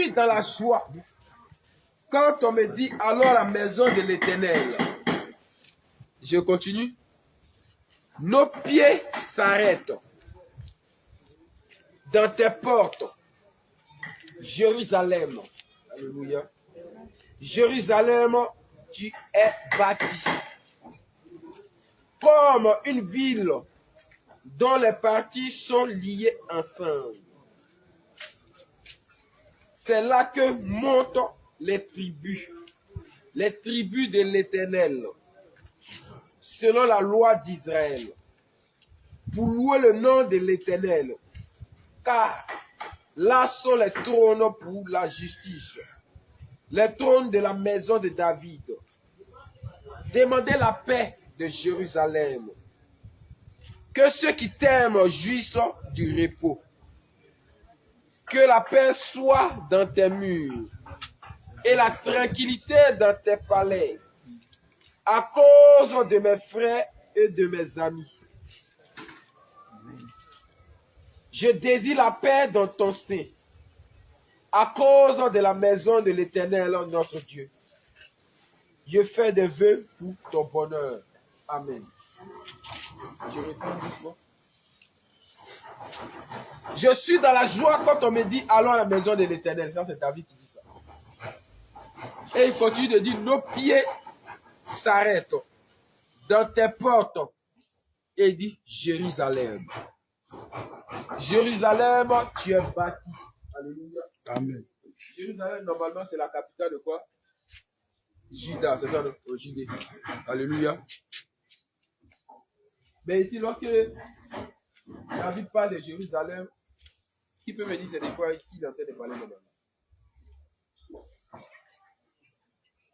suis dans la joie quand on me dit allons à la maison de l'Éternel. Je continue. Nos pieds s'arrêtent dans tes portes, Jérusalem. Alléluia. Jérusalem, tu es bâti comme une ville dont les parties sont liées ensemble. C'est là que montent les tribus de l'Éternel, selon la loi d'Israël, pour louer le nom de l'Éternel, car là sont les trônes pour la justice, les trônes de la maison de David. Demandez la paix de Jérusalem, que ceux qui t'aiment jouissent du repos, que la paix soit dans tes murs et la tranquillité dans tes palais, à cause de mes frères et de mes amis. Je désire la paix dans ton sein, à cause de la maison de l'Éternel, notre Dieu. Je fais des vœux pour ton bonheur. Amen. Je réponds doucement. Je suis dans la joie quand on me dit allons à la maison de l'Éternel. Ça, c'est David qui dit ça. Et il continue de dire nos pieds s'arrêtent dans tes portes. Et il dit Jérusalem. Jérusalem, tu es bâti. Alléluia. Amen. Jérusalem, normalement, c'est la capitale de quoi? Juda, c'est ça, Judée. Alléluia. Mais ici, lorsque David parle de Jérusalem, qui peut me dire c'est de quoi il est en train de parler maintenant?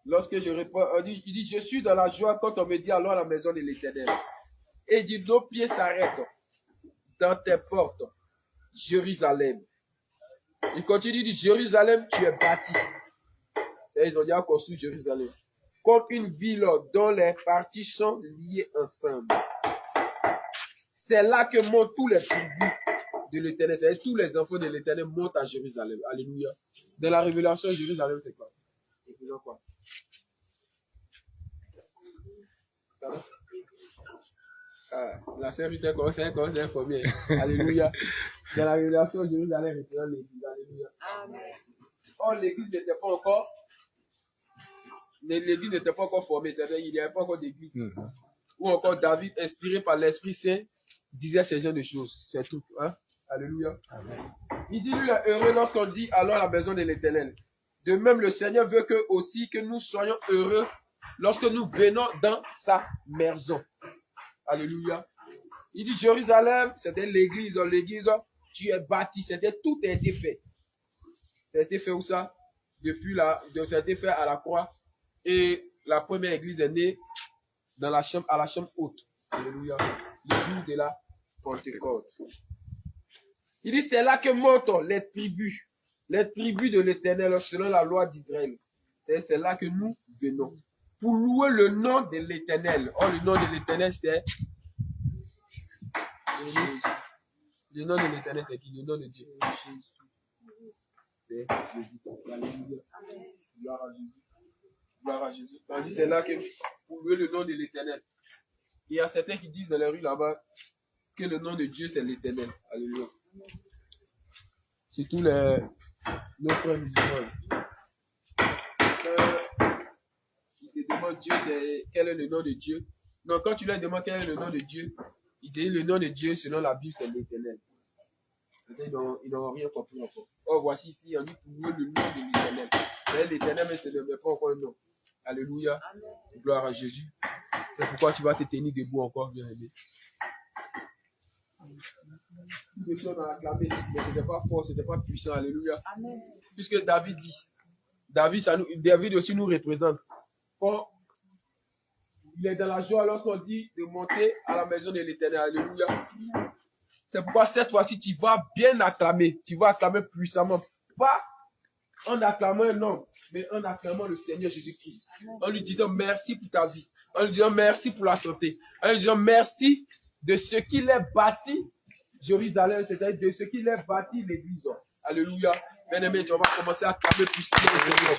Lorsque je réponds, il dit, je suis dans la joie quand on me dit allons à la maison de l'Éternel. Et il dit, nos pieds s'arrêtent dans tes portes, Jérusalem. Il continue, il dit, Jérusalem, tu es bâti. Et ils ont déjà construit Jérusalem. Comme une ville dont les parties sont liées ensemble. C'est là que montent tous les tribus de l'Éternel. C'est-à-dire tous les enfants de l'Éternel montent à Jérusalem. Alléluia. Dans la révélation, Jérusalem, c'est quoi? C'est quoi? La sœur Rita commence à informer. Alléluia. Dans la révélation, Jérusalem représente l'église. Alléluia. Amen. Or, l'église n'était pas encore. L'église n'était pas encore formée. C'est-à-dire qu'il n'y avait pas encore d'église. Ou encore David, inspiré par l'Esprit Saint, disait ce genre de choses. C'est tout. Hein? Alléluia. Amen. Il dit, lui, heureux lorsqu'on dit allons à la maison de l'Éternel. De même, le Seigneur veut aussi que nous soyons heureux lorsque nous venons dans sa maison. Alléluia. Il dit Jérusalem, c'était l'église. L'église, tu es bâti. C'était tout a été fait. Ça a été fait où ça? Ça a été fait à la croix. Et la première église est née à la chambre haute. Alléluia. Le jour de la Pentecôte. Il dit c'est là que montent les tribus de l'Éternel selon la loi d'Israël. C'est là que nous venons. Pour louer le nom de l'Éternel. Or, le nom de l'Éternel, c'est Jésus. Le nom de l'Éternel, c'est qui? Le nom de Dieu. C'est Jésus. Alléluia. Gloire à Jésus. Gloire à Jésus. On dit c'est là que pour louer le nom de l'Éternel. Il y a certains qui disent dans les rues là-bas que le nom de Dieu, c'est l'Éternel. Alléluia. Surtout nos frères musulmans. Ils te demandent Dieu, quel est le nom de Dieu. Non, quand tu leur demandes quel est le nom de Dieu, ils disent le nom de Dieu selon la Bible, c'est l'Éternel. Ils n'ont rien compris encore. Oh, voici ici, on dit pour louer le nom de l'Éternel. C'est l'Éternel, mais ce n'est pas encore un nom. Alléluia. Amen. Gloire à Jésus. C'est pourquoi tu vas te tenir debout encore, bien aimé. Toutes les choses ont acclamé, mais ce n'était pas fort, ce n'était pas puissant. Alléluia. Amen. Puisque David dit, David aussi nous représente. Quand il est dans la joie lorsqu'on dit de monter à la maison de l'Éternel. Alléluia. C'est pourquoi cette fois-ci, tu vas bien acclamer. Tu vas acclamer puissamment. Pas en acclamant un homme, mais en acclamant le Seigneur Jésus-Christ. En lui disant merci pour ta vie. En lui disant merci pour la santé. En lui disant merci de ce qu'il est bâti, Jérusalem, c'est-à-dire de ce qu'il est bâti l'église. Alléluia. Bien-aimé, on va commencer à clamer puissamment le Seigneur.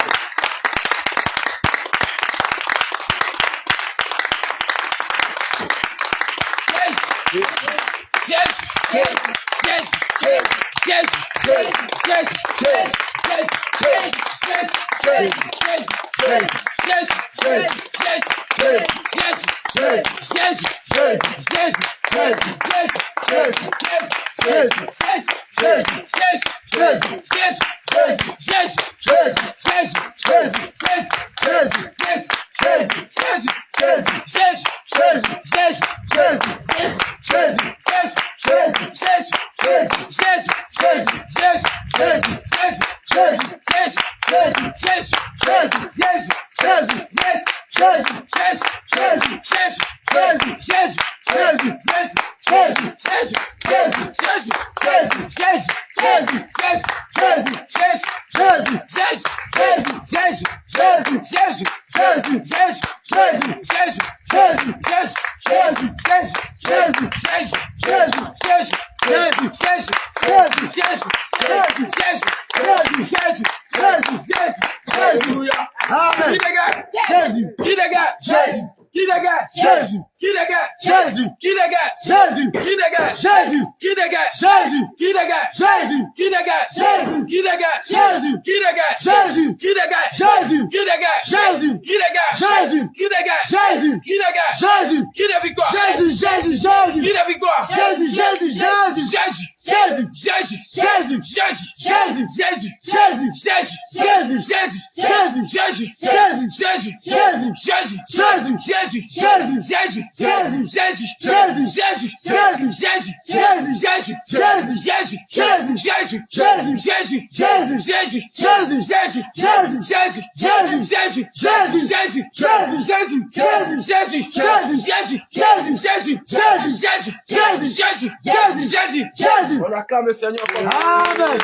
On acclame le Seigneur. Amen.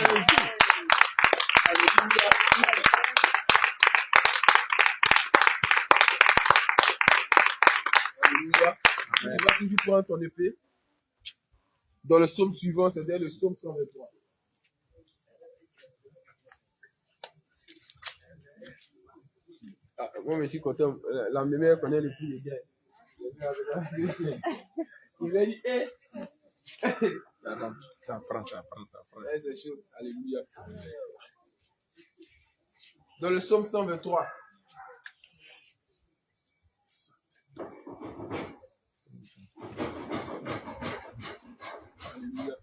Alléluia. Tu vas toujours prendre ton épée. Dans le psaume suivant, c'est-à-dire le psaume 123. Ah, moi, je suis content. La mémoire connaît le prix des gars. Il va dire, hé! Ça prend. C'est chaud. Alléluia. Dans le psaume 123. Alléluia.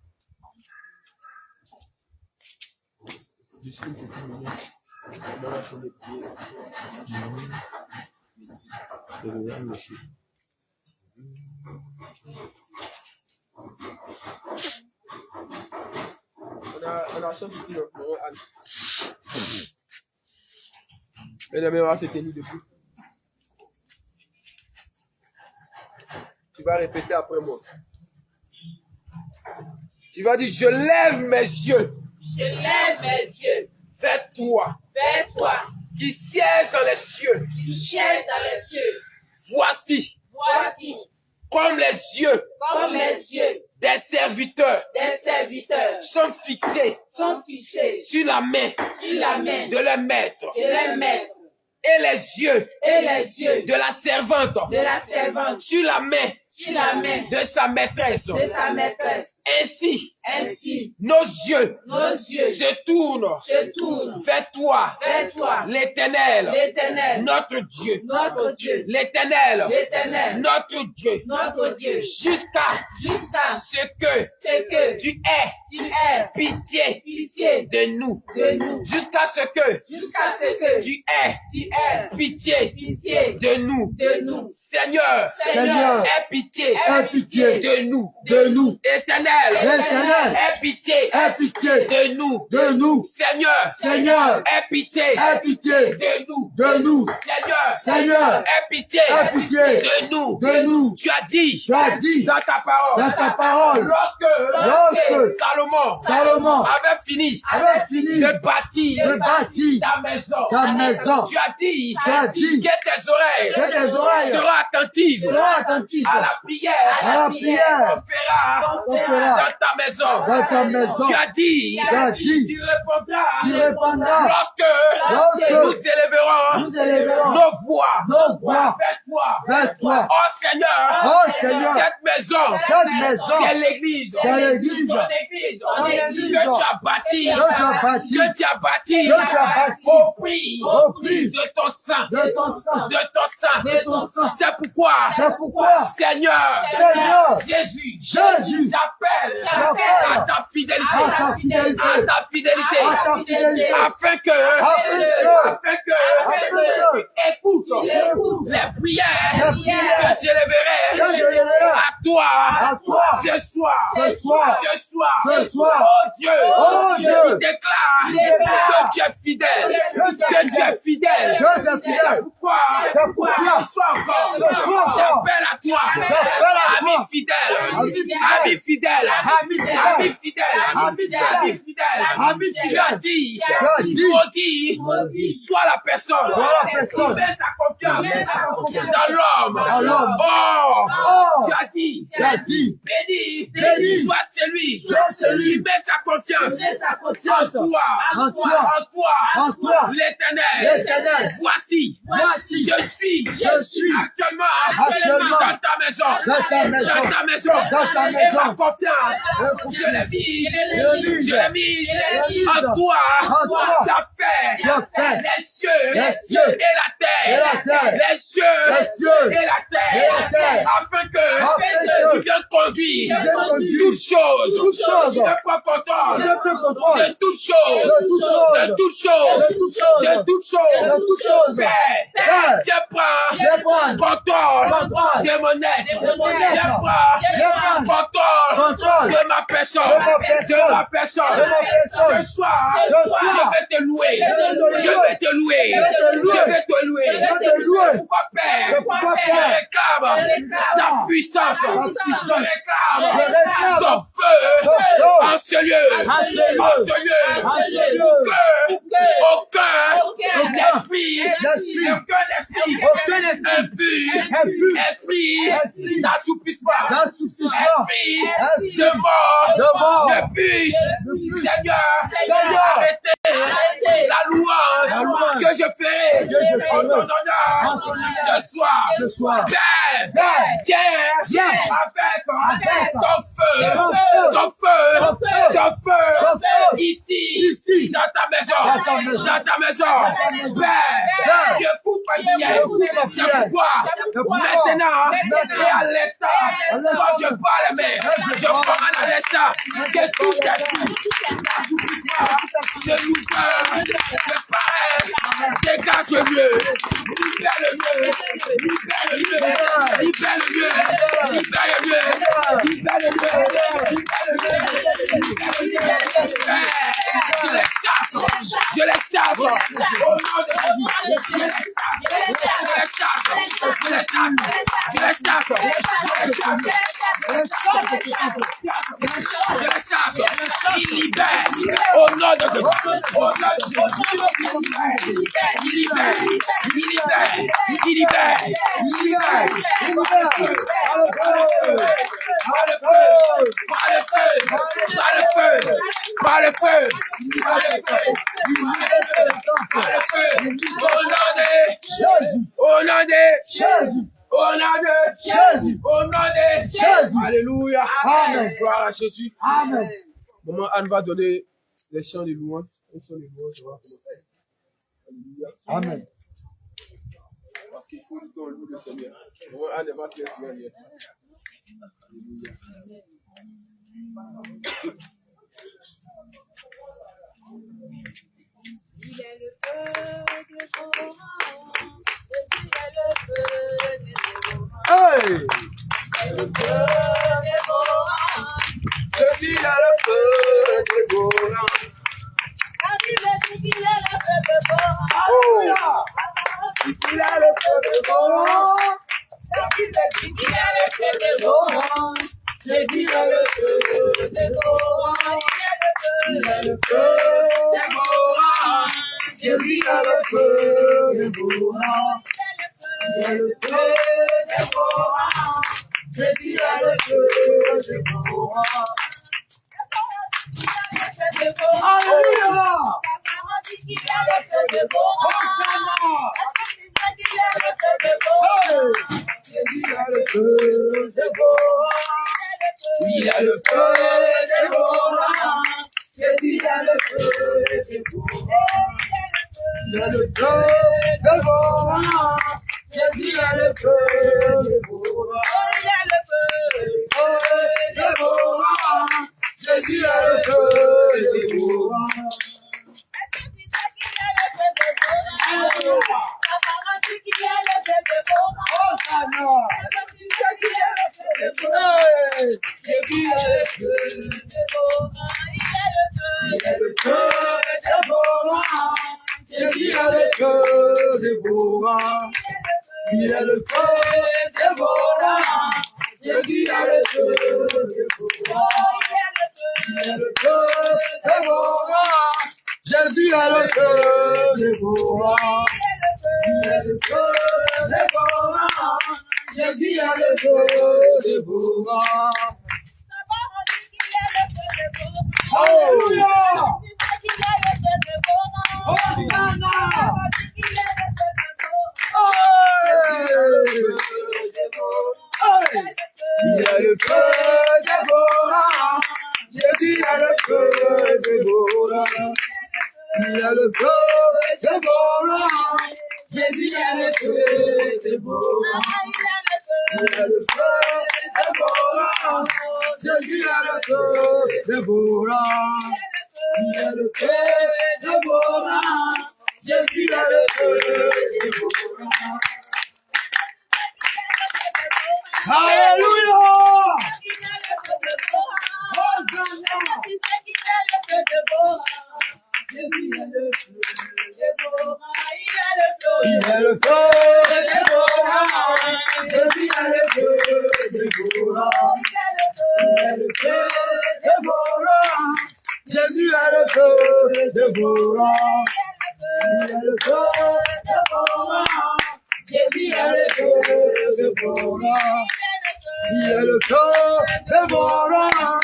Jusqu'une certaine manière. Dans la chambre de prière. On a chanté ici le numéro Anne. Mesdames, on va se tenir debout. Tu vas répéter après moi. Tu vas dire, je lève mes yeux. Je lève mes yeux. Vers toi. Vers toi. Qui siège dans les cieux. Qui siège dans les cieux. Voici. Voici. Comme les yeux. Comme les yeux. Des serviteurs. Des serviteurs. Sont fixés. Sont fixés. Sur la main. Sur la main. De leur maître. De leur maître. Et les yeux. Et les yeux. De la servante. De la servante. Sur la main. Sur la main. De sa maîtresse. De sa maîtresse. Ainsi. Ainsi. Nos yeux. Nos yeux. Se tournent. Se tournent. Vers toi. Vers toi. L'Éternel. L'Éternel. Notre Dieu. Notre Dieu. L'Éternel. L'Éternel. Notre Dieu. Notre Dieu. Jusqu'à ce que tu aies pitié de nous. Jusqu'à ce que tu aies pitié de nous. Seigneur, aie pitié de nous. Éternel, aie pitié de nous. Seigneur, aie pitié de nous. Seigneur, aie pitié de nous. Tu as dit dans ta parole, lorsque Salomon avait fini de bâtir ta maison, tu as dit que tes oreilles seront attentives à la prière qu'on fera dans ta maison. maison. Dans ta maison. Tu as dit. Tu as dit. Tu répondras. Tu répondras. Lorsque nous élèverons nos voix vers toi. Oh Seigneur. Cette maison. C'est l'église. Que tu as bâti. Au prix de ton sang. C'est pourquoi. Seigneur. Jésus. J'appelle à ta fidélité. Afin que tu écoutes les prières que j'élèverai à toi ce soir. Oh Dieu, tu déclares que tu es fidèle. C'est pourquoi ce soir encore, j'appelle à toi, ami fidèle. Tu as dit, maudit soit la personne qui met sa confiance dans l'homme. Oh, tu as dit, béni soit celui qui met sa confiance en toi, l'Éternel. Voici, je suis actuellement dans ta maison. Et ma confiance, je l'ai mise en toi. Tu as fait les cieux et la terre. Les cieux et la terre. Afin que tu viennes conduire toutes choses. Tu ne prends contrôle de toutes choses. Viens prendre contrôle de mon être. Viens prendre contrôle de ma personne. Ce soir, je vais te louer. Pourquoi, Père? Je réclame ta puissance. Je réclame ton feu en ce lieu. Aucun esprit n'assoupisse pas. Esprit de mort ne puisse, Seigneur, arrêter la louange que je ferai en ton honneur ce soir. Père, viens avec ton feu ici dans ta maison. Père, écoute ma prière. C'est pourquoi maintenant et à l'instant, quand je parle, mais je commande à l'instant que tout esprit de loueur, de pareil, dégage le lieu, libère le lieu. Je les chasse au nom de Jésus. Je les chasse. Il libère au nom de Jésus. Il libère. Par le feu. Au nom de Jésus. Alléluia. Amen. Gloire à Jésus. Amen. Maman Anne va donner les chants de louange. Les chants de louange, on va commencer. Alléluia. Amen. Parce qu'il faut qu'on loue le Seigneur. Maman Anne va faire ce Seigneur. Alléluia. Il est le feu de Coran. Il est le feu de Coran. Hey! Le feu de Coran. Jésus a le feu de Coran. La Bible dit qu'il est le feu de Coran. Alléluia! Il a le feu de Coran. La Bible dit qu'il est le feu de Coran. Jésus a le feu de Coran. Il est le feu de Coran. Jésus a le feu de Coran. Il est le feu de Coran. Jésus a le feu de Coran. Alléluia. Il y a le feu dévorant. Jésus, il y a le feu dévorant. Il y a le feu dévorant. Jésus, il y a le feu dévorant. Il y a le feu dévorant. Jésus, il y a le feu dévorant. Jésus a le feu dévorant. Il a le feu dévorant. Jésus a le feu dévorant. Il a le feu dévorant. Jésus a le feu dévorant. Il a le feu dévorant. Jésus a le feu dévorant. Alléluia. Il y a le feu dévorant. Jésus a le feu dévorant. Il y a le feu dévorant. Jésus a le feu dévorant. Il y a le feu dévorant. Jésus a le feu dévorant. Il y a le feu dévorant. Jésus a le feu dévorant. Alléluia. Il y a le feu dévorant. Jésus a le feu dévorant. Il y a le feu dévorant. Jésus a le feu dévorant. Il y a le feu dévorant. Jésus a le feu dévorant. Il y a le feu dévorant.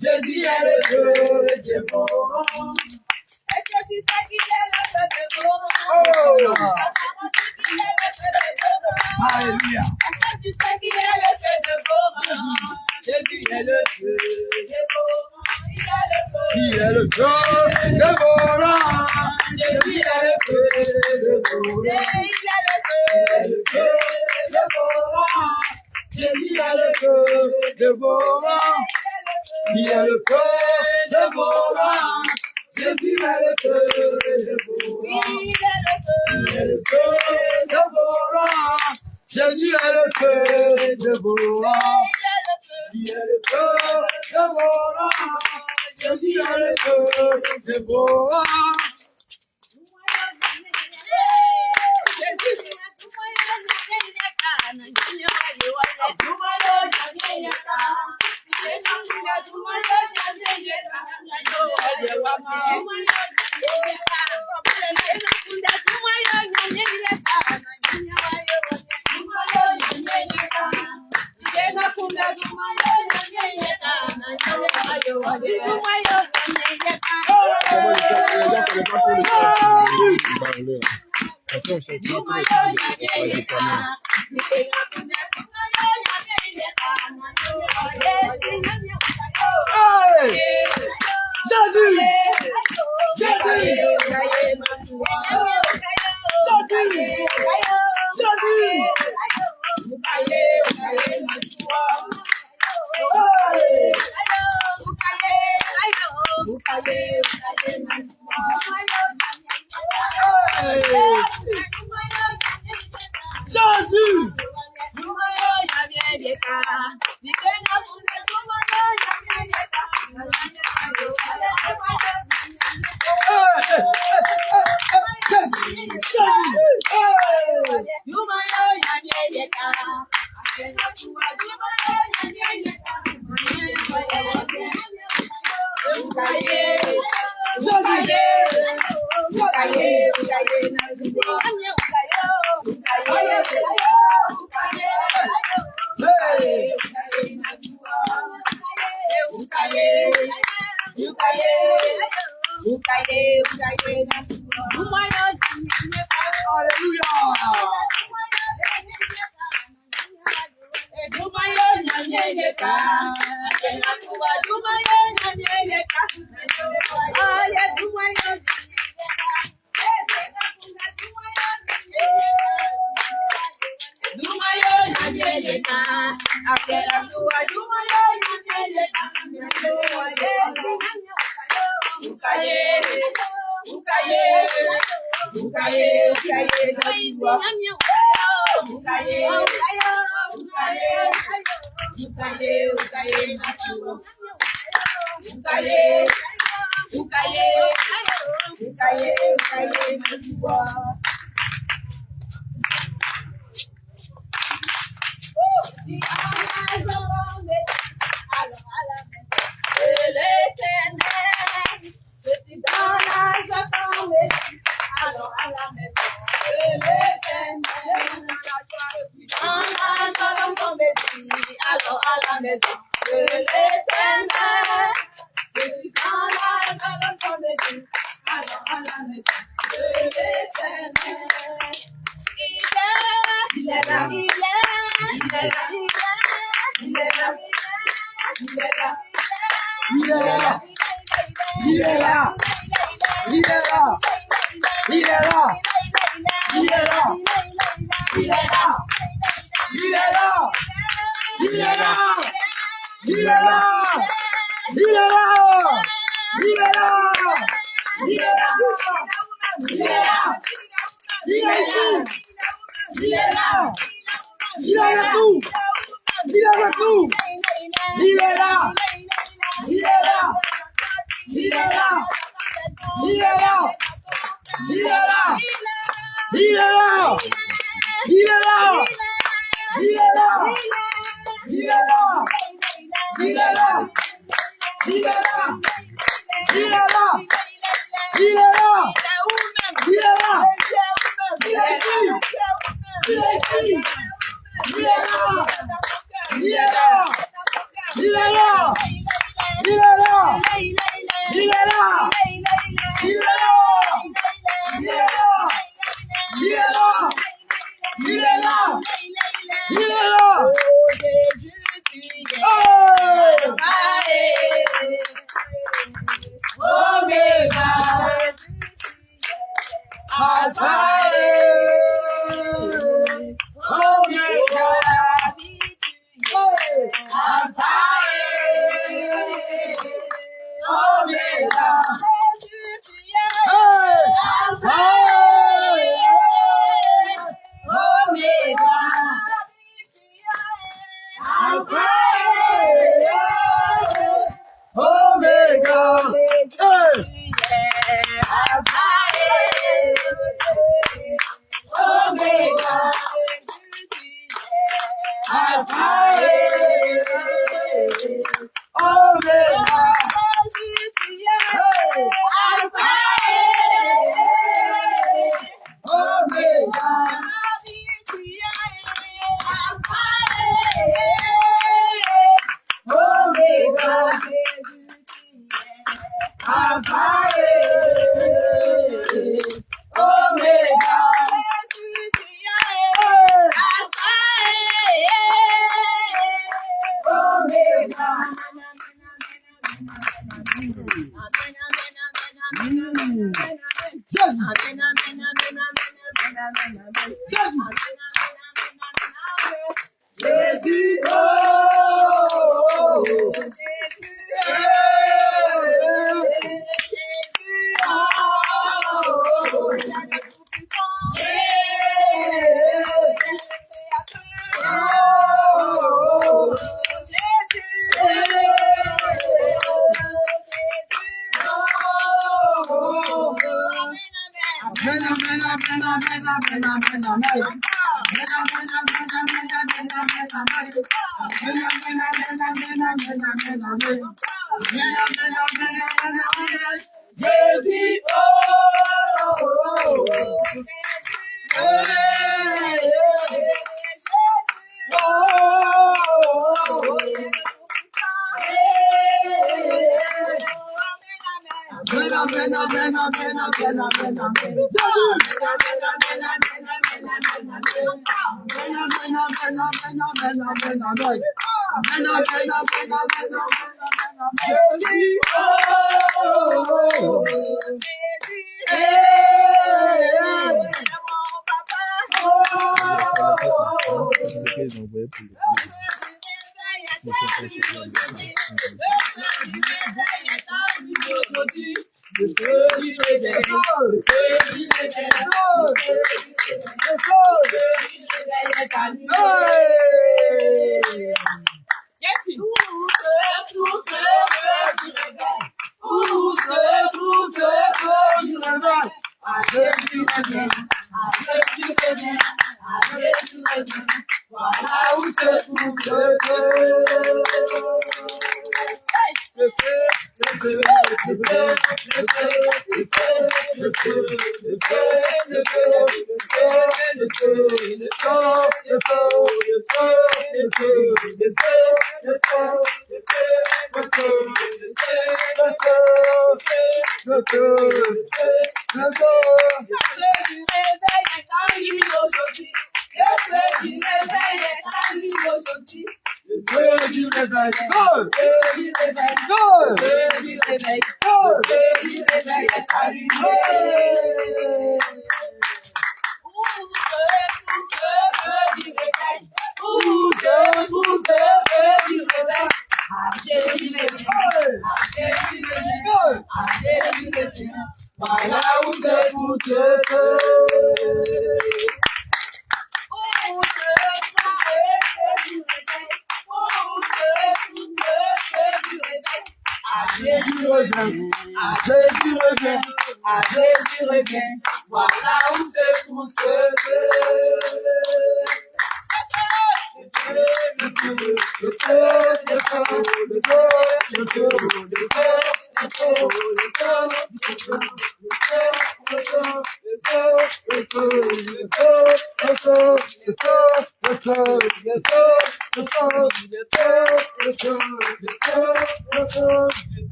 Jésus a le feu dévorant. Est-ce que tu sais qu'il est le feu dévorant? Oh! Alléluia. Est-ce que tu sais qu'il est le feu dévorant? Jésus est le feu dévorant. Il est le feu dévorant. Jésus est le feu dévorant. Jésus a le feu dévorant. Il a le feu dévorant. Jésus a le feu dévorant. Il a le feu dévorant. Jésus a le feu dévorant. Il a le feu dévorant. Jésus a le feu dévorant.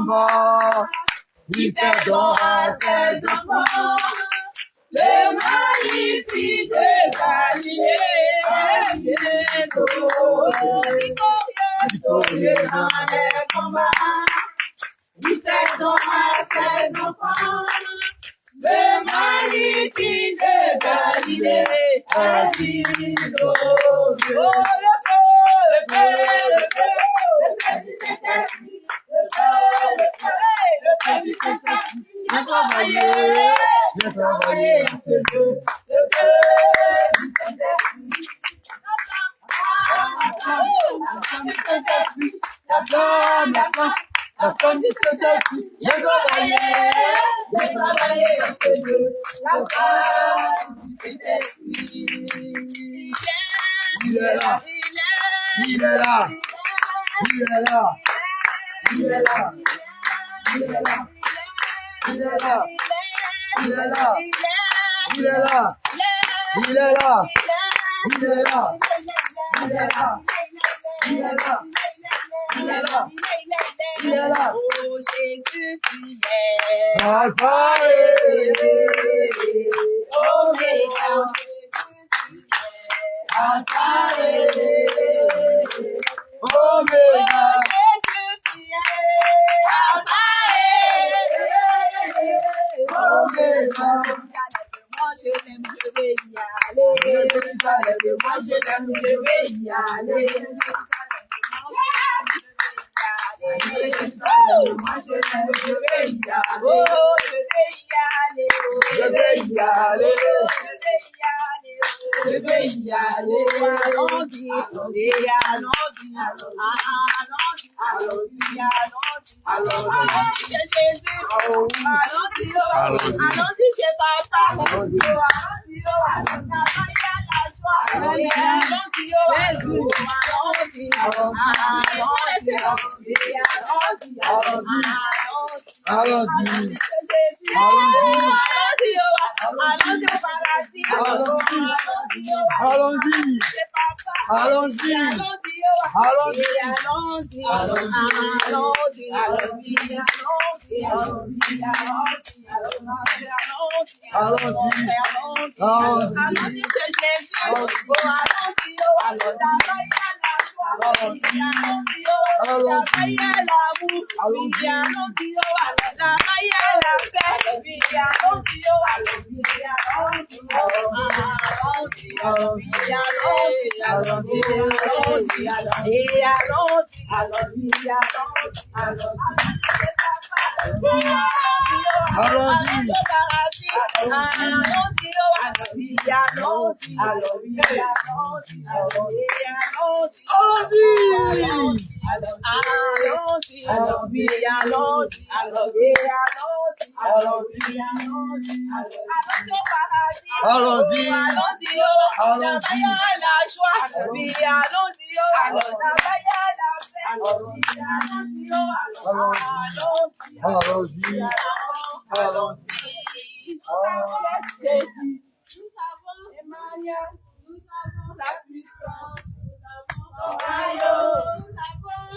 combat. Il fait don à ses enfants. Le magnifique de Galilée est bientôt victorieux dans les combats. Il fait don à ses enfants. Le magnifique de Galilée est victorieux. Le feu du Saint-Esprit, le feu du Saint-Esprit. Viens travailler à ce Dieu, le feu du Saint-Esprit. La flamme du Saint-Esprit. Viens travailler à ce Dieu, la flamme du Saint-Esprit. Il est là, il est là, il est là, il est là, il est là. Il est là, il est là, il est là, il est là, il est là, il est là, il est là, il est là, il est là. Oh Jésus, tu es Alpha et Omega, Alpha et Omega. Moi je l'aime, je vais y aller. Moi je l'aime, je vais y aller. Moi je l'aime, je vais y aller. Oh, je vais y aller. Je vais y aller. Je vais y aller. Allons-y, allons-y, allons-y, allons-y, allons-y chez Jésus. Allons-y chez Papa. Allons-y, allons-y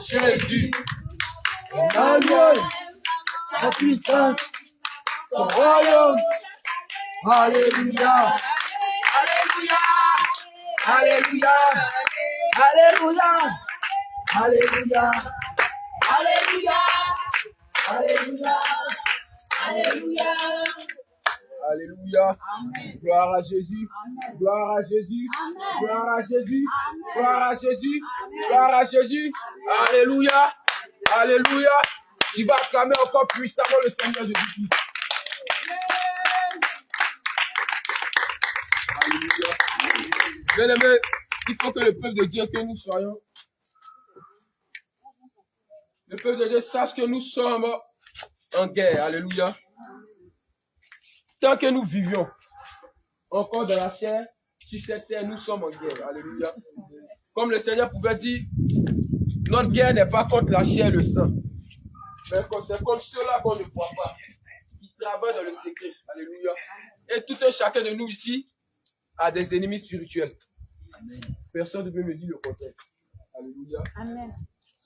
Jésus, Emmanuel, la puissance, son royaume. Alléluia, Alléluia, Alléluia, Alléluia, Alléluia, Alléluia, Alléluia, Alléluia. Alléluia. Gloire à Jésus. Gloire à Jésus. Gloire à Jésus. Gloire à Jésus. Gloire à Jésus. Alléluia. Alléluia. Tu vas acclamer encore puissamment le Seigneur Jésus-Christ. Alléluia. Bien-aimés, il faut que le peuple de Dieu, que nous soyons, le peuple de Dieu sache que nous sommes en guerre. Alléluia. Tant que nous vivions encore dans la chair, sur cette terre, nous sommes en guerre. Alléluia. Comme le Seigneur pouvait dire, notre guerre n'est pas contre la chair et le sang, mais c'est contre ceux-là qu'on ne voit pas, qui travaillent dans le secret. Alléluia. Et tout un chacun de nous ici a des ennemis spirituels. Personne ne peut me dire le contraire. Alléluia. Amen.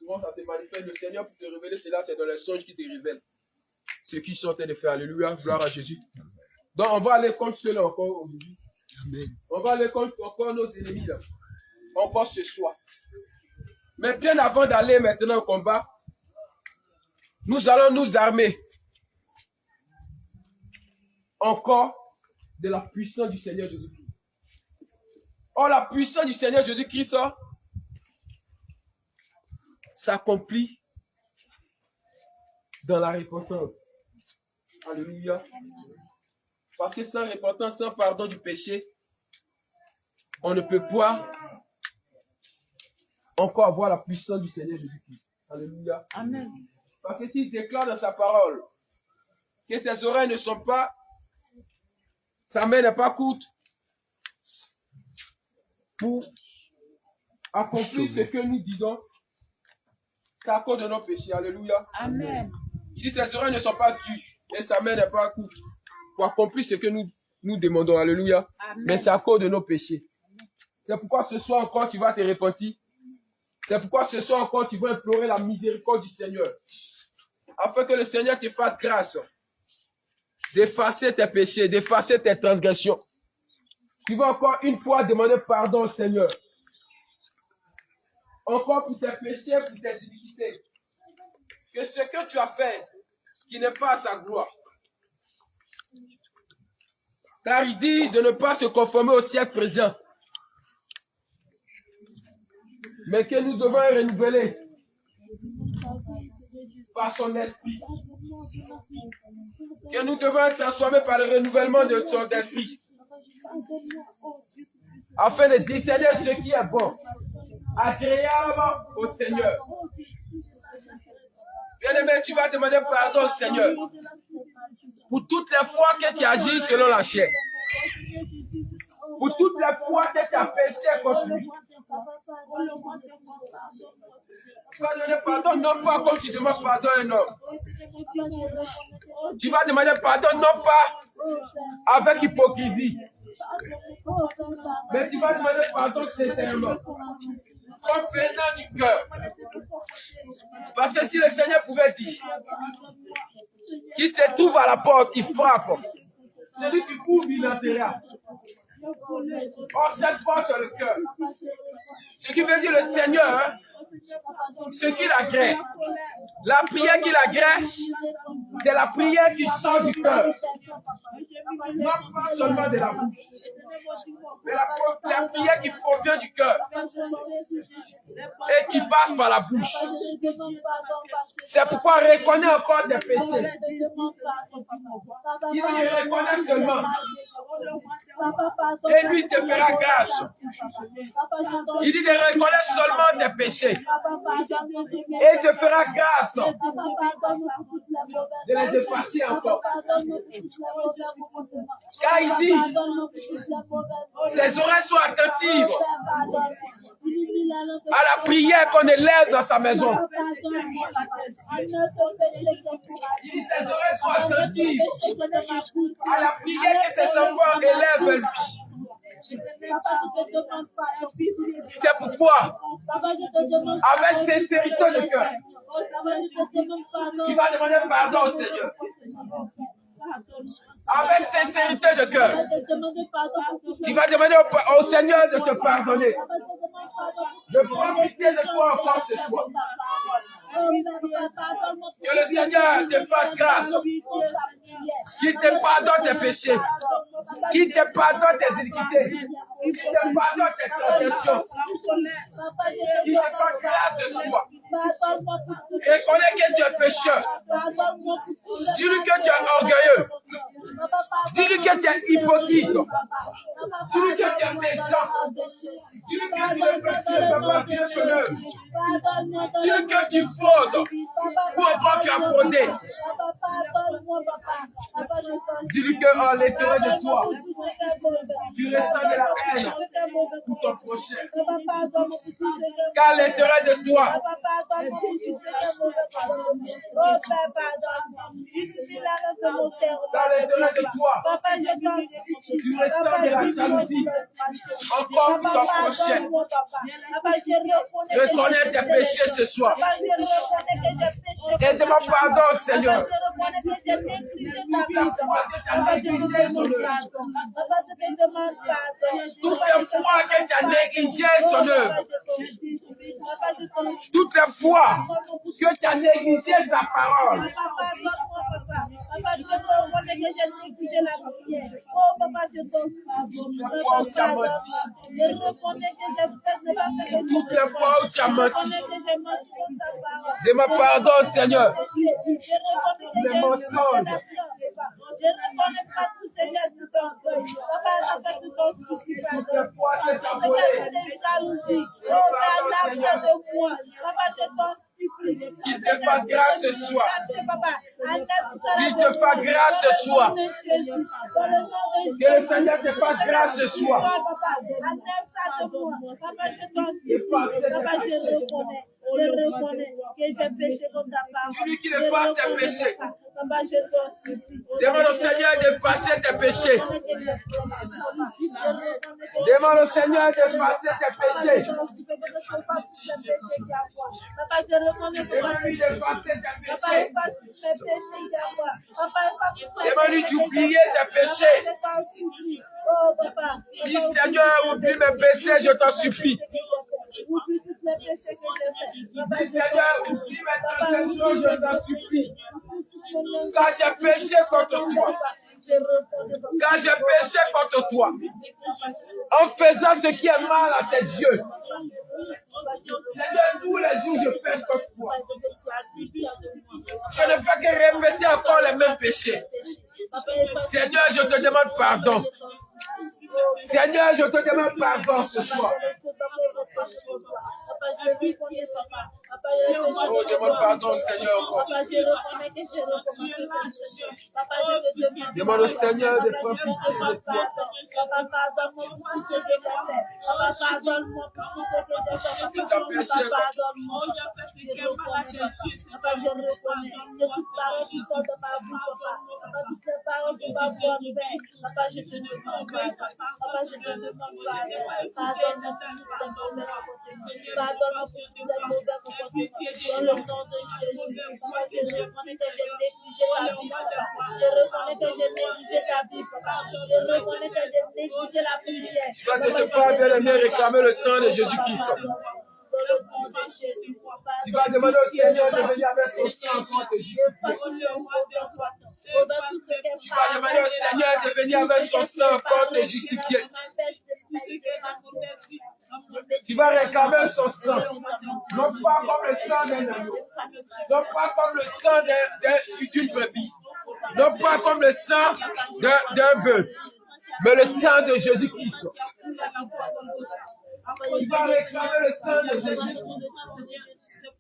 souvent ça te manifeste. Le Seigneur pour te révéler cela, c'est dans les songes qui te révèlent. Ce qu'ils sont en train de faire. Alléluia, gloire à Jésus. Donc on va aller contre cela encore aujourd'hui. On va aller contre encore nos ennemis là. Encore ce soir. Mais bien avant d'aller maintenant au combat, nous allons nous armer encore de la puissance du Seigneur Jésus-Christ. Or, la puissance du Seigneur Jésus-Christ s'accomplit dans la repentance. Alléluia. Parce que sans repentance, sans pardon du péché, on ne peut pas encore avoir la puissance du Seigneur Jésus-Christ. Alléluia. Amen. Parce que s'il déclare dans sa parole que ses oreilles ne sont pas, sa main n'est pas courte pour accomplir ce que nous disons, c'est à cause de nos péchés. Alléluia. Amen. Il dit ses oreilles ne sont pas dures et sa main n'est pas courte pour accomplir ce que nous demandons. Alléluia. Amen. Mais c'est à cause de nos péchés. C'est pourquoi ce soir encore tu vas te repentir. C'est pourquoi ce soir encore tu vas implorer la miséricorde du Seigneur. Afin que le Seigneur te fasse grâce d'effacer tes péchés, d'effacer tes transgressions. Tu vas encore une fois demander pardon au Seigneur. Encore pour tes péchés, pour tes iniquités. Que ce que tu as fait, qui n'est pas à sa gloire. Car il dit de ne pas se conformer au siècle présent. Mais que nous devons renouveler par son esprit. Que nous devons être transformés par le renouvellement de son esprit. Afin de discerner ce qui est bon, agréable au Seigneur. Bien-aimé, tu vas demander pardon au Seigneur pour toutes les fois que tu agis selon la chair. Pour toutes les fois que tu as péché contre lui. Tu vas demander pardon non pas comme tu demandes pardon à un homme. Tu vas demander pardon non pas avec hypocrisie. Mais tu vas demander pardon sincèrement. Comme venant du cœur. Parce que si le Seigneur pouvait dire qu'il se trouve à la porte, il frappe. Celui qui ouvre, il entrera. Or, cette porte sur le cœur. Ce qui veut dire le Seigneur, ce qu'il agrée. La prière qu'il agrée, c'est la prière qui sort du cœur. Non pas seulement de la bouche. Mais la prière qui provient du cœur. Et qui passe par la bouche. C'est pourquoi reconnais encore tes péchés. Il dit reconnaît seulement. Et lui te fera grâce. Il dit de reconnaître seulement tes péchés. Et te fera grâce de les effacer encore. Car il dit, ses oreilles sont attentives à la prière qu'on élève dans sa maison. Il dit, ses oreilles sont attentives à la prière que ses enfants élèvent lui. C'est pourquoi, avec sincérité de cœur, tu vas demander pardon au Seigneur. Avec sincérité de cœur, tu vas demander au Seigneur de te pardonner, de prendre pitié de toi encore ce soir. Que le Seigneur te fasse grâce, qu'il te pardonne tes péchés, qu'il te pardonne tes iniquités, qu'il te pardonne tes transgressions, qu'il te fasse grâce ce soir. Reconnais que tu es pécheur. Dis-lui que tu es orgueilleux. Dis-lui que tu es hypocrite. Dis-lui que tu es méchant. Dis-lui que tu ne peux pas bien chômeur. Dis-lui que tu fraudes. Ou encore tu as fraudé. Dis-lui qu'en l'intérieur de toi, tu ressens de la haine pour ton prochain. Qu'à l'intérieur de toi, Dans l'intérieur de toi, tu ressens de la jalousie. Encore pour ton prochain. Reconnais tes péchés ce soir. Et demande pardon, Seigneur. Toutes les fois que tu as négligé son œuvre. Toutes les fois que tu as négligé sa parole. Toutes les fois où tu as menti. Demande pardon, Seigneur. Les mensonges. Qu'il te fasse grâce ce soir. Qu'il te fasse grâce ce soir. Que le Seigneur te fasse grâce ce soir. Celui qui efface tes péchés. Demande au Seigneur d'effacer tes péchés. Demande au Seigneur d'effacer tes péchés. Demande-lui d'effacer tes péchés. Demande-lui d'oublier tes péchés. Dis Seigneur, oublie mes péchés, je t'en supplie. Dis Seigneur, oublie mes transgressions, je t'en supplie. Car j'ai péché contre toi. Car j'ai péché contre toi. En faisant ce qui est mal à tes yeux. Seigneur, tous les jours je pêche contre toi. Je ne fais que répéter encore les mêmes péchés. Seigneur, je te demande pardon. Seigneur, je te demande pardon ce soir. Oh, demande pardon, Seigneur, encore. Demande au Seigneur de prendre pitié de toi. Dans le nom de Jésus, je reconnais que j'ai négligé ta vie, je reconnais que j'ai négligé ta vie, je reconnais que j'ai négligé la prière. Tu vas de ce pas bien-aimé réclamer le sang de Jésus-Christ. Tu vas demander au Seigneur de venir avec son sang pour te justifier. Tu vas demander au Seigneur de venir avec son sang pour te justifier. Tu vas réclamer son sang, non pas comme le sang d'un agneau, non pas comme le sang d'une brebis, non pas comme le sang d'un bœuf, mais le sang de Jésus-Christ. Tu vas réclamer le sang de Jésus.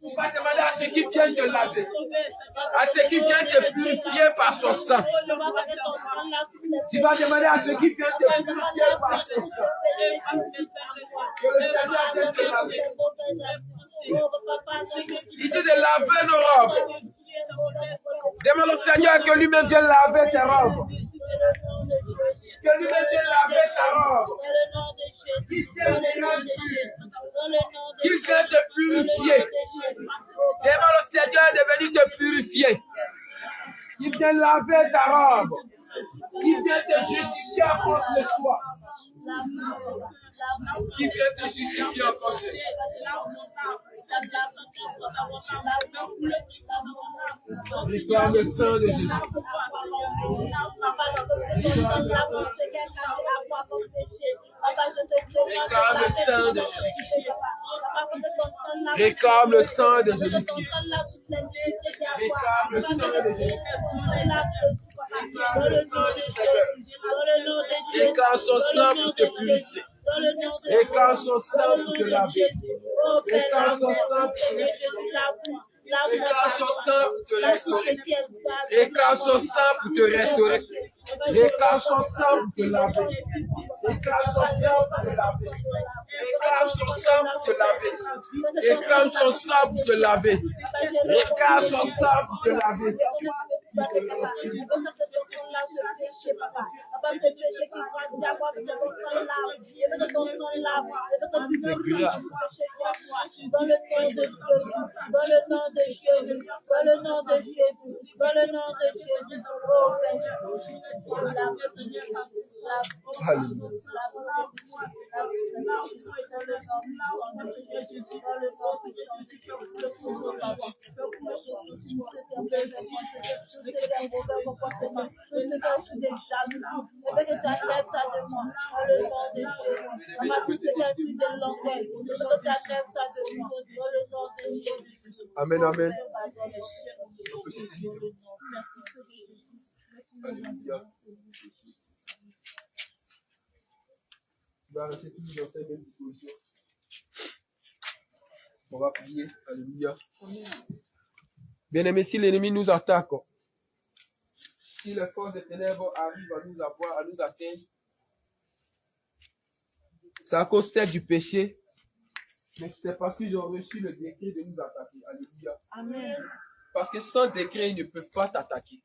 Tu vas demander à ceux qui viennent te laver, à ceux qui viennent te purifier par son sang. Tu vas demander à ceux qui viennent te purifier par son sang. Que le Seigneur vienne te laver. Il dit de laver nos robes. Demande au Seigneur que lui-même vienne laver tes robes. Que lui-même vienne laver ta robe. Qu'il vienne te purifier. Demande au Seigneur de venir te purifier. Qu'il vienne laver ta robe. Qu'il vienne te justifier encore ce soir. Qui vient te justifier encore ce soir. Réclame le sang de Jésus. Réclame le sang de Jésus-Christ. Réclame le sang de Jésus-Christ. Réclame le sang de Jésus-Christ. Réclame le sang du Seigneur. Réclame son sang pour te purifier. Réclame son sang pour te laver. Réclame son sang pour te restaurer. Réclame son sang pour te restaurer. Réclame son sang pour te restaurer. Réclame son sang pour te laver. Réclame son sang pour te laver. Réclame son sang pour te laver. Réclame son sang pour te laver. Réclame son sang pour te laver. soigner, papa. Je veux que ce sang lave le péché, papa. Papa, ce péché qui croise d'abord, je veux que ton sang lave. Je veux que ton sang lave. Je veux que tu me purifies du péché pour moi. Dans le nom de Jésus. Dans le nom de Jésus. Dans le nom de Jésus. Dans le nom de Jésus. Oh, Père. Lave, Seigneur, Amen, amen. Alléluia. Tu vas rester toujours dans cette même disposition. On va prier. Alléluia. Bien-aimés, si l'ennemi nous attaque, si les forces des ténèbres arrivent à nous avoir, à nous atteindre, c'est à cause du péché, mais c'est parce qu'ils ont reçu le décret de nous attaquer. Alléluia. Amen. Parce que sans décret, ils ne peuvent pas t'attaquer.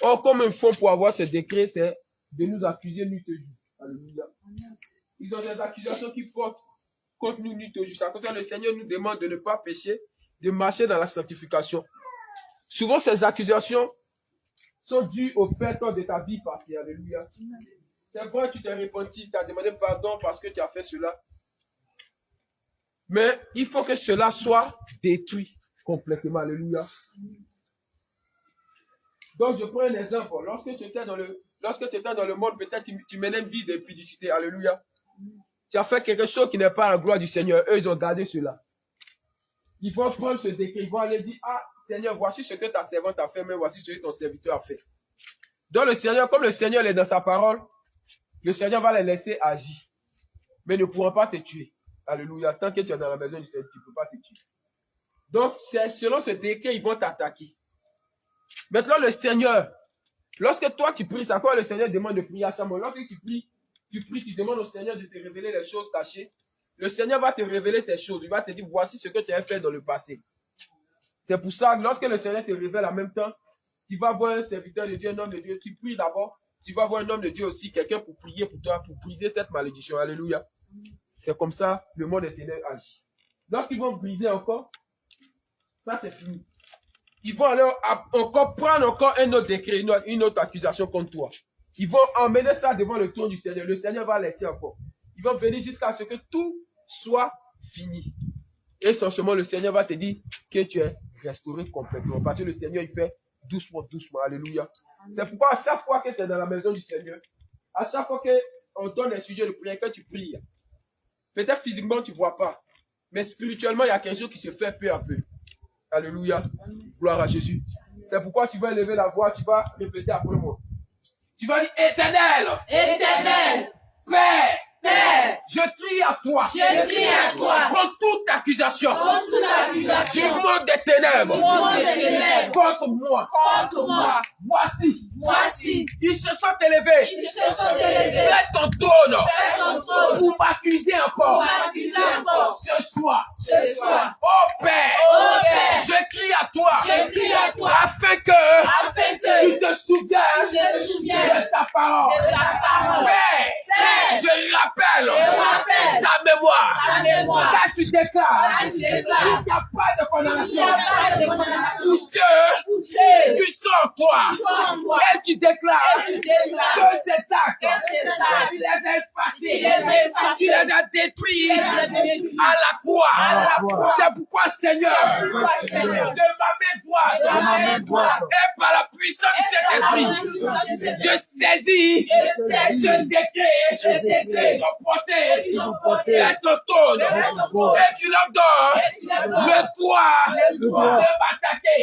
Or, comme ils font pour avoir ce décret, c'est de nous accuser nuit et jour. Alléluia. Ils ont des accusations qui portent contre nous nuit et jour. C'est à cause que le Seigneur nous demande de ne pas pécher, de marcher dans la sanctification. Souvent, ces accusations sont dues au fait de ta vie passée. Alléluia. C'est vrai, tu t'es repenti, tu as demandé pardon parce que tu as fait cela. Mais il faut que cela soit détruit complètement. Alléluia. Donc, je prends un exemple. Lorsque tu étais dans le monde, peut-être tu menais une vie d'impudicité. Alléluia. Tu as fait quelque chose qui n'est pas la gloire du Seigneur. Eux, ils ont gardé cela. Ils vont prendre ce décret. Ils vont aller dire, ah, Seigneur, voici ce que ta servante a fait, mais voici ce que ton serviteur a fait. Donc, le Seigneur, comme le Seigneur est dans sa parole, le Seigneur va les laisser agir. Mais ils ne pourront pas te tuer. Alléluia. Tant que tu es dans la maison du Seigneur, tu ne peux pas te tuer. Donc, c'est selon ce décret, ils vont t'attaquer. Maintenant, le Seigneur, lorsque toi tu pries, c'est quoi le Seigneur demande de prier à chaque moment? Lorsque tu pries, tu demandes au Seigneur de te révéler les choses cachées. Le Seigneur va te révéler ces choses. Il va te dire, voici ce que tu as fait dans le passé. C'est pour ça que lorsque le Seigneur te révèle en même temps, tu vas voir un serviteur de Dieu, un homme de Dieu. Tu pries d'abord, tu vas voir un homme de Dieu aussi, quelqu'un pour prier pour toi, pour briser cette malédiction. Alléluia. C'est comme ça le monde éternel agit. Lorsqu'ils vont briser encore, ça c'est fini. Ils vont aller encore prendre encore un autre décret, une autre accusation contre toi. Ils vont emmener ça devant le trône du Seigneur. Le Seigneur va laisser encore. Ils vont venir jusqu'à ce que tout soit fini. Et essentiellement, le Seigneur va te dire que tu es restauré complètement. Parce que le Seigneur, il fait doucement, doucement. Alléluia. C'est pourquoi à chaque fois que tu es dans la maison du Seigneur, à chaque fois qu'on donne un sujet de prière, que tu pries, peut-être physiquement, tu ne vois pas. Mais spirituellement, il y a quelque chose qui se fait peu à peu. Alléluia. Gloire à Jésus. C'est pourquoi tu vas élever la voix, tu vas répéter après moi. Tu vas dire, Éternel, Éternel, Père, Père, je crie à toi. je crie à toi. Contre toute accusation. Contre toute accusation. Du monde des ténèbres. Du monde des ténèbres. Contre moi. Contre moi. Voici. Ils se sont élevés. Ils se sont élevés. Fais ton trône. Fais ton trône. Pour m'accuser encore. Pour m'accuser encore. Ce soir. Ce soir. Oh Père. Oh Père. Je crie à toi. Je crie à toi. Afin que Afin que tu te souviennes tu te souviennes de ta parole. de ta parole. Père. Père. Je rappelle ta Ta mémoire. quand tu déclares Quand tu qu'il déclares n'y a pas de Il condamnation n'y a pas de condamnation. pour ceux Pour ceux qui sont en toi. qui sont en toi. Et tu déclares Et tu déclares que ces actes, que ces actes, tu les as effacés, tu les as effacés, tu les as détruits tu les as détruits à la croix. à la croix. C'est pourquoi, Seigneur, C'est pourquoi, Seigneur, de ma main droite de ma main droite, et par la puissance du Saint-Esprit, je saisis ce décret ce décret qu'ils ont porté et et ton trône et tu leur donnes le droit de m'attaquer.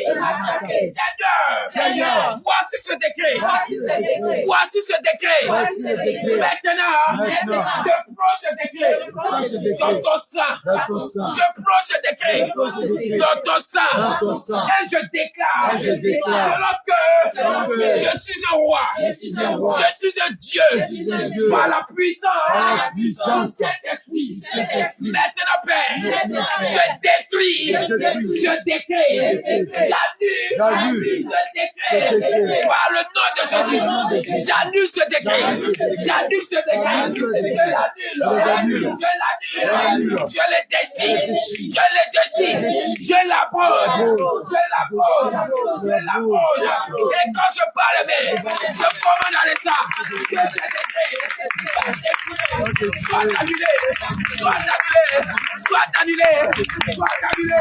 Seigneur, voici ce décret. Voici ce décret. Maintenant, je prends ce décret dans ton sang. Je prends ce décret dans ton sang. Et je déclare selon que je suis un roi. Je suis un Dieu par la puissance du Saint-Esprit. Maintenant, Père, je détruis ce décret. J'annule ce décret. Par le nom de Jésus, j'annule ce décret. J'annule ce décret. Je l'annule. Je le décide. Je le décide. Je l'approche. Je l'approche. Je l'approche. Et quand je parle, mais je commande à l'État que ce décret soit annulé. Soit annulé. Soit annulé. Soit annulé. Soit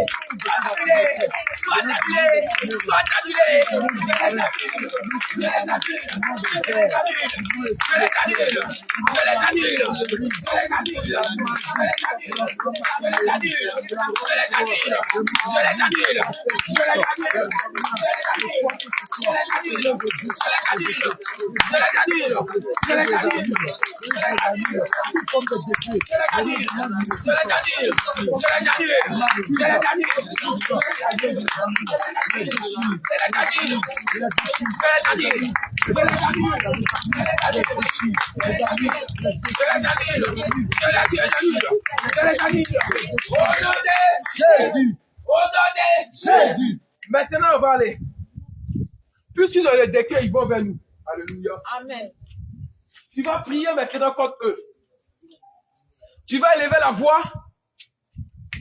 annulé. Soit annulé. Soit annulé. Soit annulé. Je les annule. Je les annule. Je les annule. Je les annule. Je les annule. Je les annule. Je les annule. Je les annule. Je les annule. Je les annule. Jésus. Maintenant, on va aller. Puisqu'ils ont le décret, ils vont vers nous. Alléluia. Amen. Tu vas prier maintenant contre eux. Tu vas élever la voix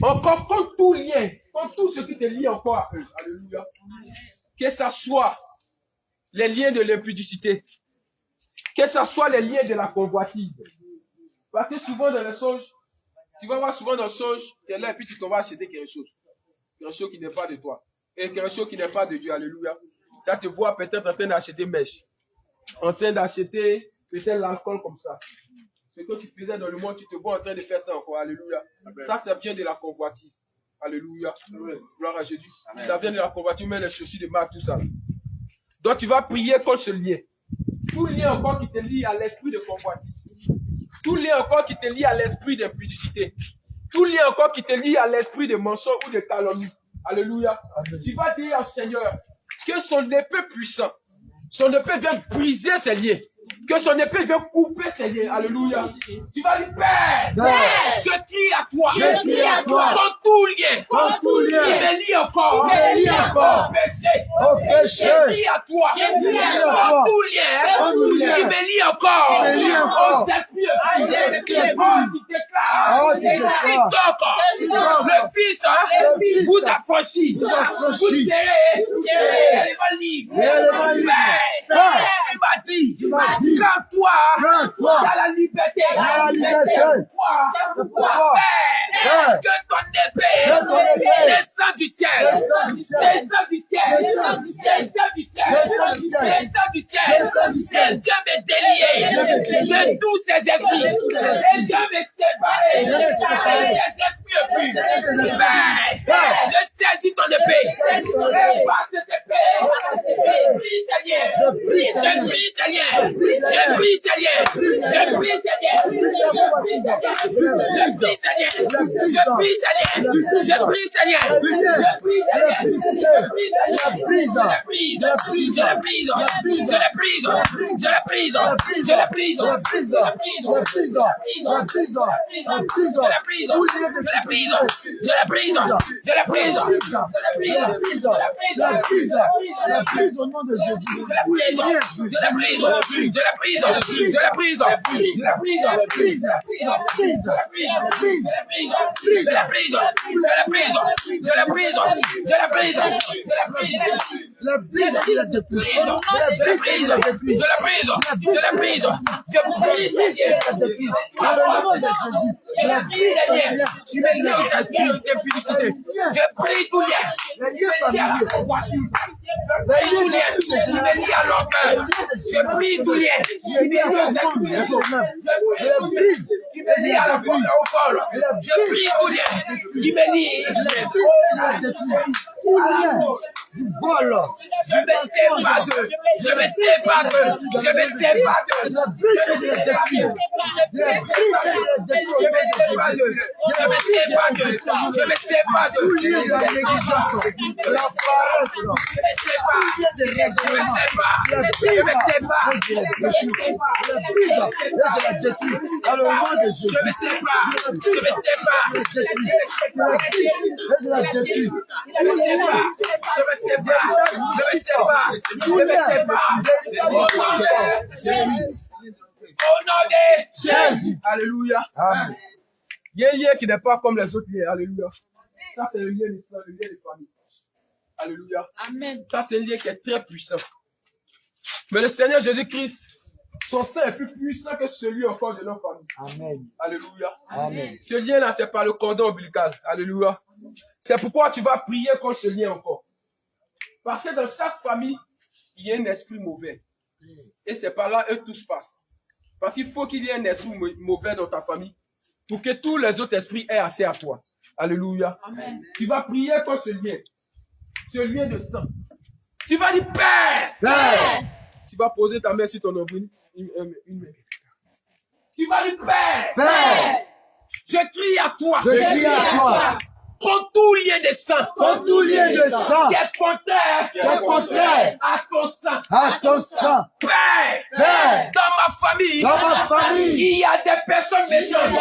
encore contre tout lien, contre tout ce qui te lie encore à eux. Alléluia. Que ce soit les liens de l'impudicité, que ce soit les liens de la convoitise. Parce que souvent dans les songes, tu vas voir souvent dans le songe, tu es là et puis tu t'en vas acheter quelque chose. Quelque chose qui n'est pas de toi. Et quelque chose qui n'est pas de Dieu. Alléluia. Ça te voit peut-être en train d'acheter mèche. En train d'acheter peut-être l'alcool comme ça. Ce que tu faisais dans le monde, tu te vois en train de faire ça encore. Alléluia. Amen. Ça vient de la convoitise. Alléluia. Amen. Gloire à Jésus. Amen. Ça vient de la convoitise, mais les chaussures de marque, tout ça. Donc tu vas prier contre ce lien. Tout lien encore qui te lie à l'esprit de convoitise. Tout lien encore qui te lie à l'esprit d'impudicité. Tout lien encore qui te lie à l'esprit de mensonge ou de calomnie. Alléluia. Amen. Tu vas dire au Seigneur que son épée puissant, son épée vient briser ses liens. Que son épée vient couper ses liens. Alléluia. Tu vas dire, Père, je crie à toi. Je crie à toi. Contre tout lien. Contre tout lien. Qui me lie encore. Me lie encore. Au péché. Au péché. Je crie à toi. Contre tout lien. Qui me lie encore. Me lie encore. Aux esprits. Qui déclare. Donc, le Fils vous affranchit. Vous serez l'élément libre. Père, tu m'as dit. Quand toi, dans la liberté, pourquoi, Père, que ton épée descend du ciel, descend du ciel, et Dieu me délier de tous ces esprits, et Dieu me séparer des esprits. Père, je saisis ton épée, et par cette épée, brise tes liens, je brise tes liens. Je brise tes liens. Je brise tes liens. Je brise tes liens. Je brise tes liens. Je brise tes liens. Je brise tes liens. Je brise tes liens. Je brise tes liens. Je brise. Je le brise. Je le brise. Je le brise. Je le brise. Je le brise. Je le brise. Je le brise. Je le brise. Je le brise. Au nom de Jésus. Je la brise. Je la brise. Je la brise. Je la brise. Je la brise. Je la brise. Je la brise. Je la brise. Je la brise. Je la brise. Je la brise. Je la brise. Je la brise. La brise, il a détruit. La brise, il a détruit. Je la brise. Je la brise. Je brise. Dans le nom de Jésus. La brise. Je mets nos esprits de publicité. Je prie tout lien. Je prie à la convoitise. Je prie tout lien. Je me dis à l'enfer. Je prie tout lien. Je me dis à l'enfer. Je brise. Je me lie à la vol, au vol. Je prie tout lien qui me lie. Du vol. Je me sépare d'eux. Je me sépare d'eux. Je me sépare d'eux. La vie que je détruis. La vie que je détruis. Je me sépare d'eux. Je me sépare d'eux. Je me sépare d'eux. Tout lié de la négligence. La paresse. Je me sépare. De Je me sépare. Je me sépare. Je me sépare. la prise, et je la détruis. Dans le nom de Jésus. Je me sépare. Je me sépare. Je la prise, et je la détruis. Je me sépare. Je me sépare. Je me sépare. Je me sépare. Au nom de Jésus. Alléluia. Amen. Il y a un lien qui n'est pas comme les autres liens. Alléluia. Ça, c'est le lien de sang, le lien de famille. Alléluia. Amen. Ça, c'est un lien qui est très puissant. Mais le Seigneur Jésus-Christ, son sang est plus puissant que celui encore de nos familles. Amen. Alléluia. Amen. Ce lien-là, c'est par le cordon ombilical. Alléluia. C'est pourquoi tu vas prier contre ce lien encore. Parce que dans chaque famille, il y a un esprit mauvais. Et c'est par là que tout se passe. Parce qu'il faut qu'il y ait un esprit mauvais dans ta famille pour que tous les autres esprits aient accès à toi. Alléluia. Amen. Tu vas prier contre ce lien de sang. Tu vas dire Père. Père. Tu vas poser ta main sur ton nombril. Une main. Tu vas dire Père. Père. Je crie à toi. Je crie à toi. Prends tout lien de sang. Pour tout lien de sang. Qui est contraire. À ton sang. À ton sang. Père. Père. Dans ma famille. Dans ma famille. Il y a des personnes méchantes.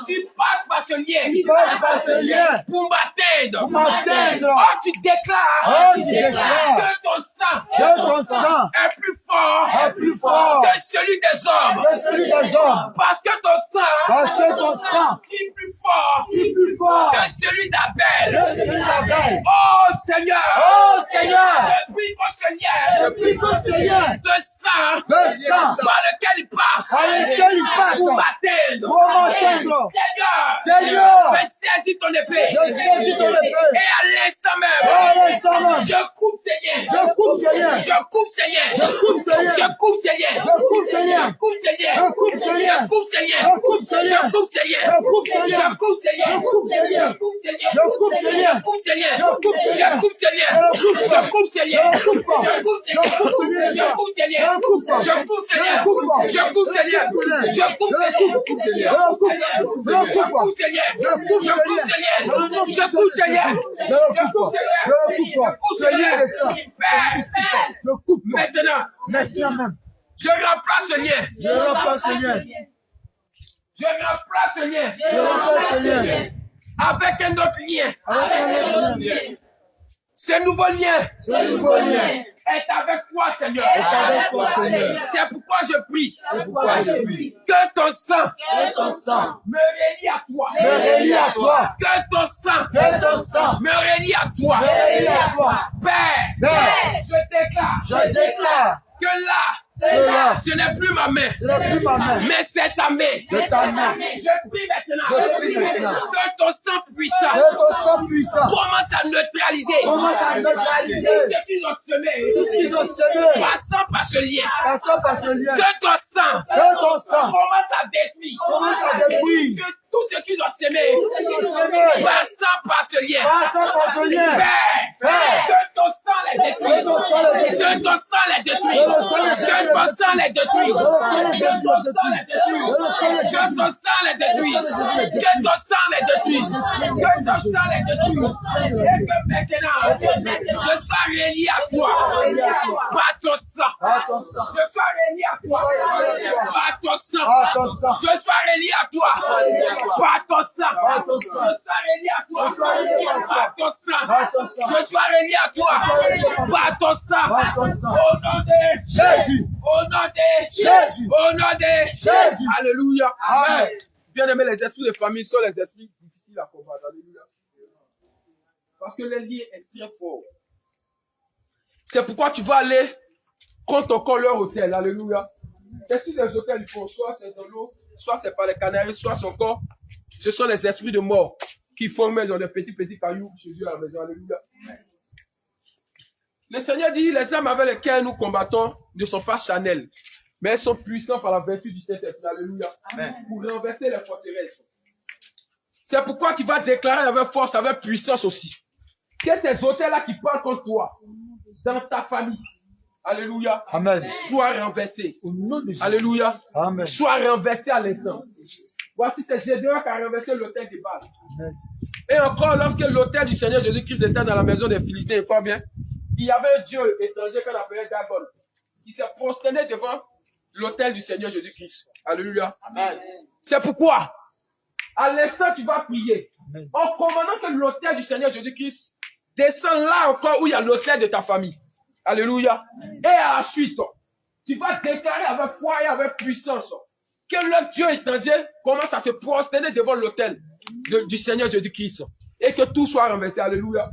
Qui passent par ce lien. Passe par ce lien. Pour m'atteindre. Pour m'atteindre. Oh, tu déclares. Oh, tu déclares. Que ton sang. Que ton sang Est plus fort. est plus fort Que celui des hommes. que celui des hommes. Parce que ton sang. Parce que ton sang Est plus fort. est plus fort Que celui d'Abel. que celui d'Abel. Oh Seigneur. Oh Seigneur, Depuis qu'on se lien. depuis ton Seigneur, De sang. le sang Par lequel il passe. par lequel il passe Pour m'atteindre. pour m'atteindre. Seigneur. Seigneur, Je saisis ton épée. je saisis ton épée. Et à l'instant Oh, même. l'instant même, Je coupe ces liens. je coupe ce lien. Je coupe ces liens. Je coupe ce lien. Je coupe ces liens. Je coupe ce lien. Je coupe ces liens. Je coupe ce lien. Je coupe ces liens. Je coupe ce Je lien. coupe ces liens. Je coupe ce lien. Je coupe ces liens. Je coupe ce lien. Je coupe ces liens. Je coupe ce lien. Je coupe ces liens. Je coupe ce lien. Je coupe ces liens. Je coupe ce Je lien. coupe ces liens. Je coupe pas. Je coupe ces Je liens. coupe ce lien. Je coupe ces liens. Je coupe pas. Je coupe ces liens. Je coupe pas. Je coupe ces liens. Je coupe ces liens. Je coupe ces liens. Je coupe ces liens. Je coupe pas. Je coupe ces liens. Je coupe Je coupe ces liens. Dans le nom de Je coupe ces liens. Je coupe pas. Je coupe pas. Ce lien de sang. Père, Je coupe pas. maintenant, Maintenant même, je remplace ce lien. je remplace ce lien. Je remplace ce lien Je remplace ce lien. avec un autre lien. Avec un autre lien. Ce nouveau lien Ce nouveau lien est avec toi, Seigneur. est avec toi, Seigneur. C'est pourquoi je prie C'est pourquoi je prie que ton sang que ton sang me relie à toi. me relie à toi. Que ton sang Que ton sang me relie à toi. me relie à toi. Père, Père, je déclare je déclare que là, que là, ce n'est plus ma main, ce n'est plus ma main, mais c'est ta main. de ta main. Je prie maintenant Je prie maintenant que ton sang puissant que ton sang puissant commence à neutraliser commence à neutraliser ce qu'ils ont semé, tout ce qu'ils ont semé, passant par ce lien. passant par ce lien. Que ton sang Que ton sang commence à détruire commence à détruire que tout ce qu'ils ont semé, tout ce qu'ils ont semé, passant par ce lien. passant par ce lien. Père, Père, que ton sang les que détruise. ton sang les détruise. Que ton sang les détruise. Que ton sang les détruise. Que ton sang les détruise. Que ton sang les détruise. Que ton sang les détruise. Que ton sang les détruise. Et que maintenant, je sois relié à toi. Par ton sang. Par ton sang. Je sois relié à toi. Par ton sang. Par ton sang. Je sois relié à toi. Par ton sang. Par ton Je sang. sois relié à toi. Je sois relié à toi. Par ton sang. Par ton sang. Je sois relié à toi. Par ton sang. Par ton sang. Au nom de Jésus. Au nom de Jésus. Au nom de Jésus. Alléluia. Amen. Bien aimé, les esprits de famille sont les esprits difficiles à combattre. Alléluia. Parce que le lien est très fort. C'est pourquoi tu vas aller contre encore leur hôtel. Alléluia. C'est sur les hôtels, il faut soit c'est dans l'eau, soit c'est par les canaries, soit son corps. Ce sont les esprits de mort qui font mettre dans des petits cailloux chez Dieu à la maison. Alléluia. Le Seigneur dit, les âmes avec lesquelles nous combattons ne sont pas charnelles, Mais elles sont puissantes par la vertu du Saint-Esprit. Alléluia. Amen. Pour renverser les forteresses. C'est pourquoi tu vas déclarer avec force, avec puissance aussi. Que ces hôtels-là qui parlent contre toi, dans ta famille, alléluia, Amen. soient renversés. Au nom de Jésus. Alléluia. Amen. Soient renversés à l'instant. Voici, c'est Gédéon qui a renversé l'autel des Baal. Amen. Et encore, lorsque l'autel du Seigneur Jésus-Christ était dans la maison des Philistins, pas bien, il y avait un Dieu étranger qu'on appelait Dagon, qui s'est prosterné devant l'autel du Seigneur Jésus-Christ. Alléluia. Amen. C'est pourquoi, à l'instant, tu vas prier, Amen. en commandant que l'autel du Seigneur Jésus-Christ descend là encore où il y a l'autel de ta famille. Alléluia. Et à la suite, tu vas déclarer avec foi et avec puissance que le Dieu étranger commence à se prosterner devant l'autel du Seigneur Jésus-Christ. Et que tout soit renversé. Alléluia.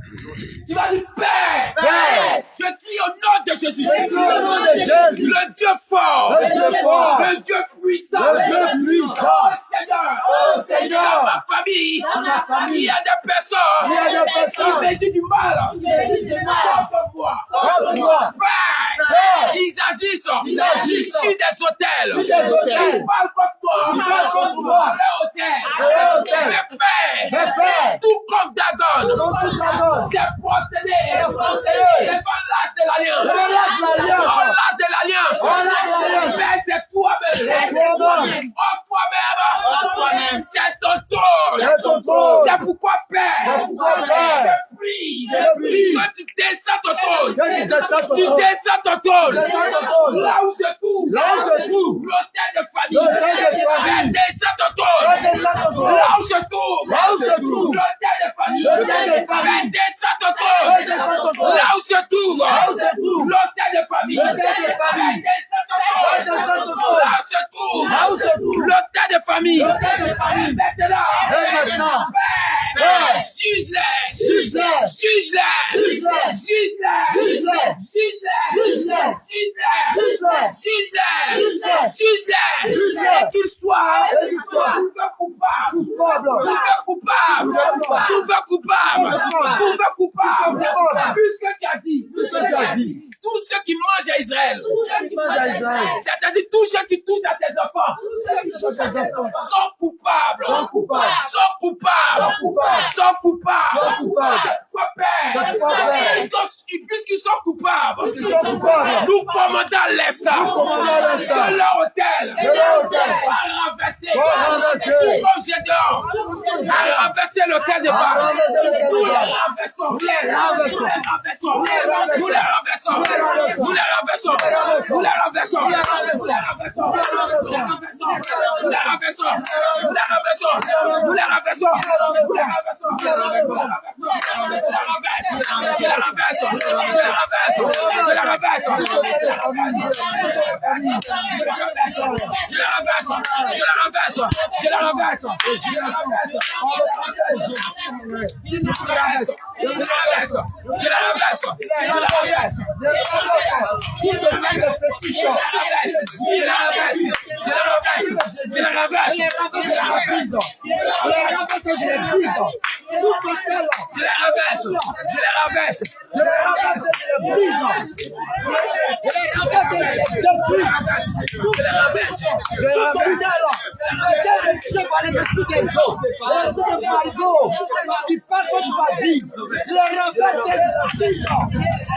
Tu vas dire, Père, Père, je crie au nom de Jésus. je crie au nom de Jésus. Le Dieu fort. Le Dieu fort. Le Dieu puissant. Le Dieu puissant. Oh Seigneur. Oh Seigneur. Dans ma famille. Dans ma famille. Il y a des personnes. Il y a des personnes. Qui méditent du mal. Qui méditent du mal. Contre moi. Contre moi. Père. Père. Ils agissent. Ils agissent. Sur des hôtels. Sur des hôtels. Ils parlent contre moi. Ils parlent contre moi. Le hôtel. Le hôtel. Mais Père. Mais Père. Tout comme Dagon. Dans toute la donne. C'est procédé. C'est procédé. Devant l'âge de l'alliance. Devant l'âge de l'alliance. Oh, l'âge de l'alliance. Oh, l'âge de l'alliance. Mais c'est toi-même. C'est toi-même. Oh, toi-même. Oh, toi-même. C'est ton tour. C'est ton tour. C'est pourquoi, Père. C'est pourquoi, Père. Je prie. Je prie. Que tu descends ton tour. Que tu descends ton Tu tour. descends ton tour. Descends ton tour. Là où se trouve. Là où se trouve. L'hôtel de famille. L'hôtel de famille. Descends ton tour. Que descends ton tour. Là où se trouve. Là où se trouve. L'hôtel de famille. L'hôtel de famille. Descends ton tour. Que descends ton tour. Là où se trouve. Là où se trouve. L'hôtel de famille. L'hôtel de famille. Descends ton tour. Que descends ton tour. Là où se trouve. Là où se trouve. L'hôtel de famille. L'hôtel de famille. Maintenant. Et maintenant. Père. Père. Juge-les. Juge-les. Juge-les. Juge-les. Juge-les. Juge-les. Juge-les. Juge-les. Juge-les. Juge-les. Juge-les. Juge-les. Juge-les. Juge-les. Et qu'ils soient. Et qu'ils soient. Coupable. Coupable. Coupable. Coupable. Coupable. Coupable. Coupable. Coupable. Puisque tu as dit. Tout ce que tu as dit. Tous ceux qui mangent à Israël. Qui mange à Israël. C'est-à-dire tous ceux qui touchent à tes enfants. Tous tes enfants. Sont coupables. Sont coupables. Sont coupables. Sont coupables. Sont coupables. Sont coupables. Pourquoi, Père? Pourquoi, Père? Puisqu'ils sont coupables. Puisqu'ils sont coupables. Nous commandons l'instant. Nous commandons l'instant. De leur hôtel. De leur hôtel. À renverser. À renverser. Tout comme Gédéon. À renverser l'hôtel de À Baal. renverser l'hôtel de Nous les Baal. renversons. Nous les renversons. Nous les renversons. Nous les renversons. Nous les renversons. Nous les renversons. Nous les renversons. Nous les renversons. Nous les renversons. Nous les renversons. Nous les renversons. Nous les renversons. Nous les renversons. Nous les renversons. Je la renverse. Je la renverse. Je la renverse. Je la renverse. Je la renverse. Je la renverse. Je la renverse. Qui parle contre ma vie, je renverse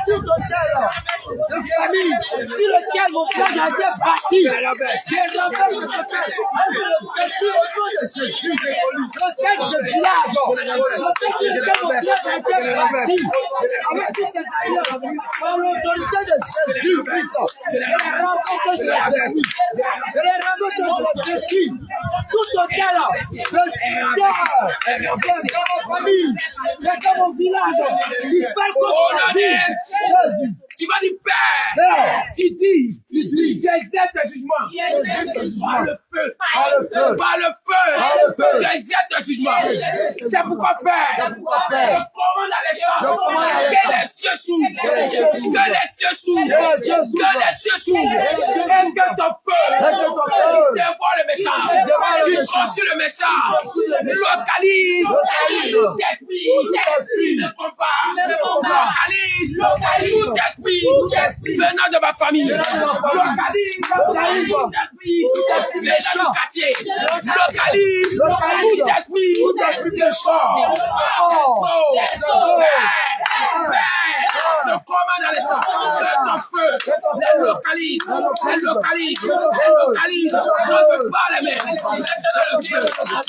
tout hôtel de famille sur lequel mon père a été bâti. Je renverse le hôtel. L'hôtel de village, l'hôtel sur lequel mon père a été bâti. Avec toutes les alliances, par l'autorité de Jésus-Christ, je les renverse sur la vie. Je les renverse sur le défi. Tout hôtel de ma famille, dans mon village, qui parle contre ma vie. Jésus. Tu vas dire Père. Tu dis, j'exerce tes jugements. Par le feu. Par le feu. Par le feu. Par le feu. Je jette le jugement. C'est pourquoi faire. Je commande à l'État. Que les cieux s'ouvrent. Que les cieux s'ouvrent. Que les cieux s'ouvrent. Et que ton feu dévoile le méchant. Il conçut le méchant. Localise. Tout esprit ne compare. Localise. Tout esprit venant de ma famille. Localise. Tout esprit venant du quartier. Localise. Tout esprit de chant. Je commande à l'essence que ton feu les localise. Je ne veux pas les mêmes.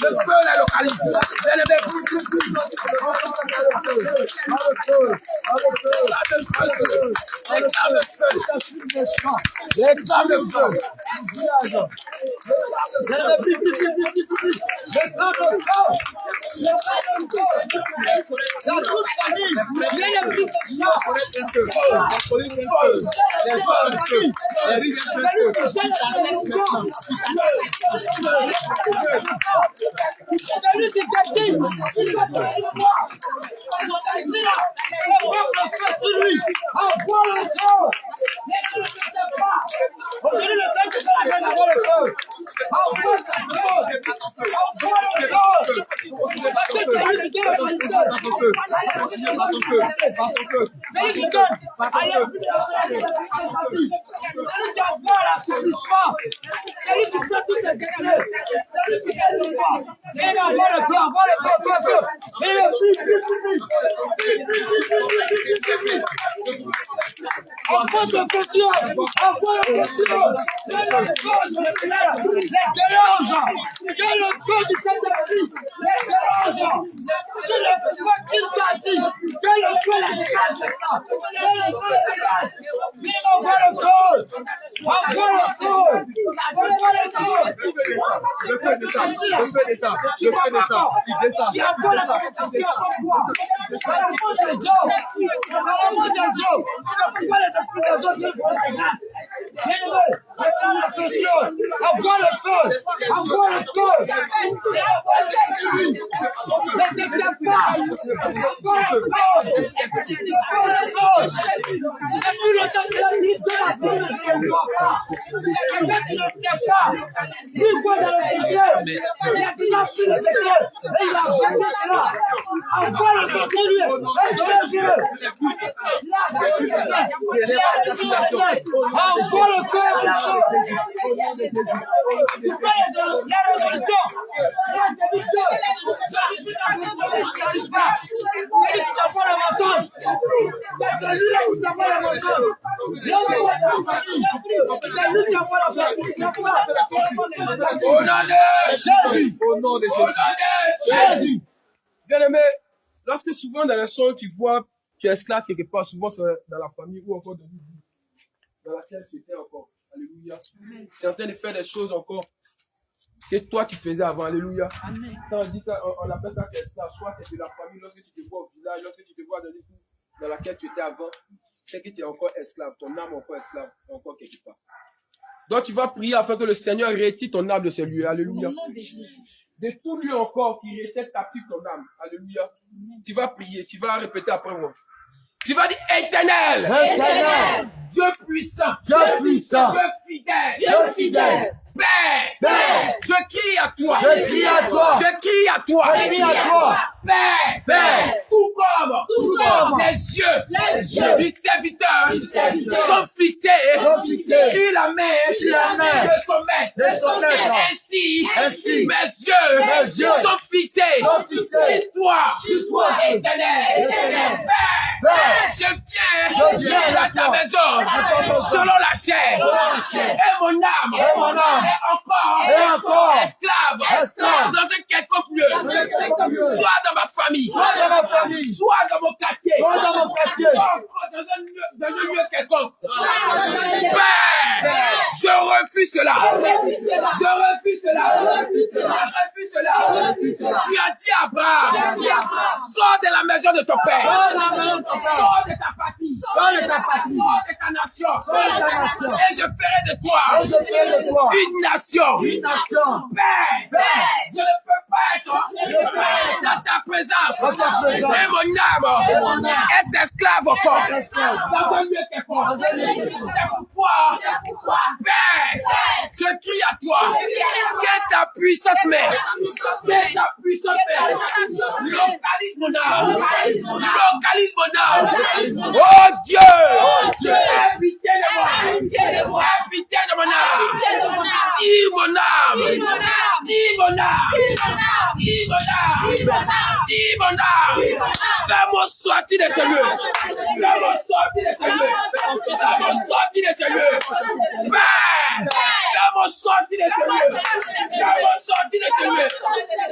Le feu les localise. Je ne vais plus. Réclame le feu. Réclame le feu. Au nom de Jésus. Bien-aimé, lorsque souvent dans les sons, tu vois, tu es esclave quelque part, souvent c'est dans la famille ou encore dans une vie dans laquelle tu étais encore. Alléluia. Tu es en train de faire des choses encore que toi tu faisais avant. Alléluia. Amen. Quand on dit ça, on appelle ça esclave. Soit c'est de la famille, lorsque tu te vois au village, lorsque tu te vois dans une vie dans laquelle tu étais avant, c'est que tu es encore esclave. Ton âme est encore esclave, encore quelque part. Donc tu vas prier afin que le Seigneur retire ton âme de ce lieu. Alléluia. De tout lieu encore qui retient captif ton âme. Alléluia. Tu vas prier, tu vas répéter après moi. Tu vas dire Éternel. Éternel. Dieu puissant. Dieu puissant. Dieu fidèle. Dieu fidèle. Père. Père. Je crie à toi. Je crie à toi. Je crie à toi. Je crie à toi. Père. Père. Tout comme les yeux du serviteur sont fixés sur la main de son maître. Ainsi, mes yeux sont fixés sur toi, Éternel. Père, je viens dans ta maison selon la chair et mon âme est encore esclave dans un quelconque lieu, soit dans ma famille, soit dans mon quartier, soit dans un lieu quelconque. Père, je refuse cela. Tu as dit à Abraham, sors de la maison de ton père, sors de ta patrie, sors de ta nation. Sauve ta nation. Et je ferai de toi Et je ferai de toi une nation. une nation. Père, Père, je ne peux pas être dans ta présence. Dans ta présence. Et mon âme est esclave encore. esclave. Dans un lieu quelconque. Dans un lieu quelconque. C'est pourquoi, Père, je crie à toi. Que ta puissante main, que ta puissante main, localise mon âme. Localise mon âme. Oh Dieu, aie pitié de moi. Aie pitié de mon âme. Dis mon âme. Dis mon âme. Dis mon âme. Dis mon âme. Fais-moi sortir de ce lieu. Fais-moi sortir de ce lieu. Fais-moi sortir de ce lieu. Père, fais-moi sortir de ce lieu. Fais-moi sortir de ce lieu.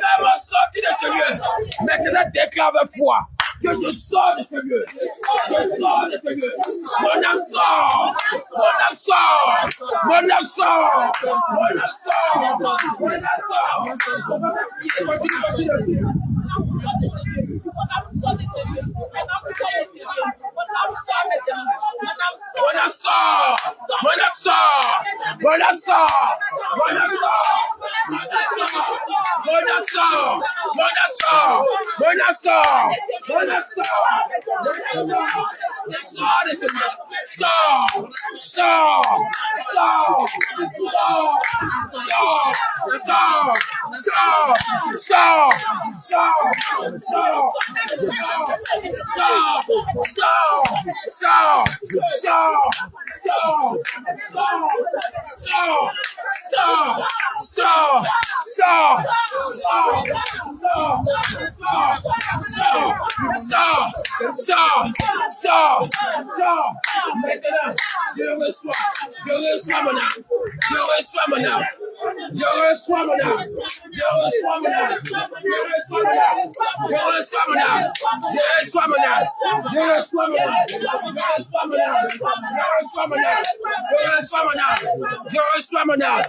Fais-moi sortir de ce lieu. Maintenant, déclare avec foi que je sors de ce lieu. Je sors de ce lieu. Mon âme sort. Mon âme sort. Mon âme sort. Mon âme sort. Mon âme sort. Continue. Mon âme sort. Mon âme sort. Mon âme sort. Mon âme sort. Mon âme sort. Mon âme sort. Mon âme sort. Mon âme sort. Sors de ce lieu. Sors. Sors. Sors. Sors. Sors. Sors. Sors. Sors. Maintenant, je reçois mon âme. Je reçois mon âme. Je reçois mon âme. Je reçois mon âme. Je reçois mon âme. Je reçois mon âme. Je reçois mon âme. Je reçois mon âme. Je reçois mon âme. Je reçois mon âme. Je reçois mon âme. Je reçois mon âme.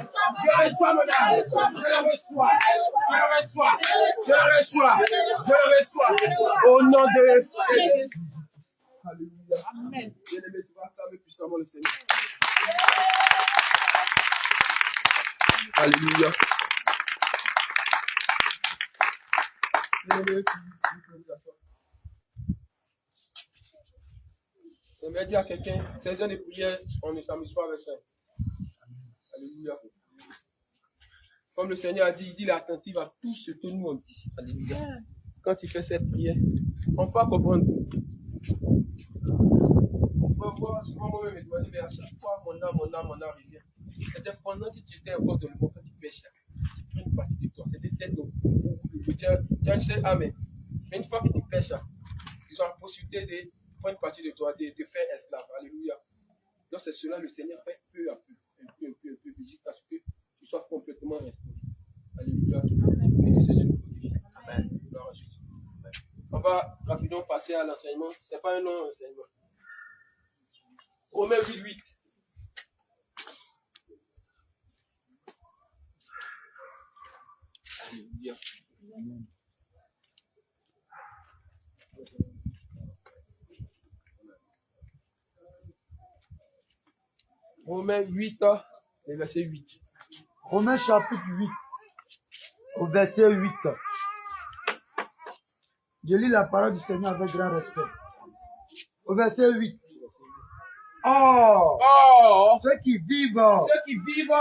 Je reçois mon âme. Je reçois. Je reçois. Je reçois. Je reçois. Au nom de Jésus. Alléluia. Amen. Bien-aimé, tu vas acclamer puissamment le Seigneur. Alléluia. J'aimerais dire à quelqu'un, 16 heures de prière, on ne s'amuse pas avec ça. Alléluia. Comme le Seigneur a dit, il dit, il est attentif à tout ce que nous on dit. Alléluia. Quand il fait cette prière, on peut pas comprendre. On peut voir souvent moi-même et demander, mais à chaque fois, mon âme revient. C'est-à-dire, pendant que tu étais encore dans le monde, quand tu pêches, tu prends une partie de toi. C'est des scènes où tu as une seule âme. Mais une fois que tu pêches, ils ont la possibilité de prendre une partie de toi, de te faire esclave. Alléluia. Donc, c'est cela le Seigneur fait peu à peu, jusqu'à ce que tu sois complètement restauré. Alléluia. Et le Seigneur nous fortifie. Amen. On va rapidement passer à l'enseignement. Ce n'est pas un long enseignement. Romains 8. Alléluia. Romains 8, le verset 8. Romains chapitre 8, au verset 8. Je lis la parole du Seigneur avec grand respect. Au verset 8. Or, ceux qui vivent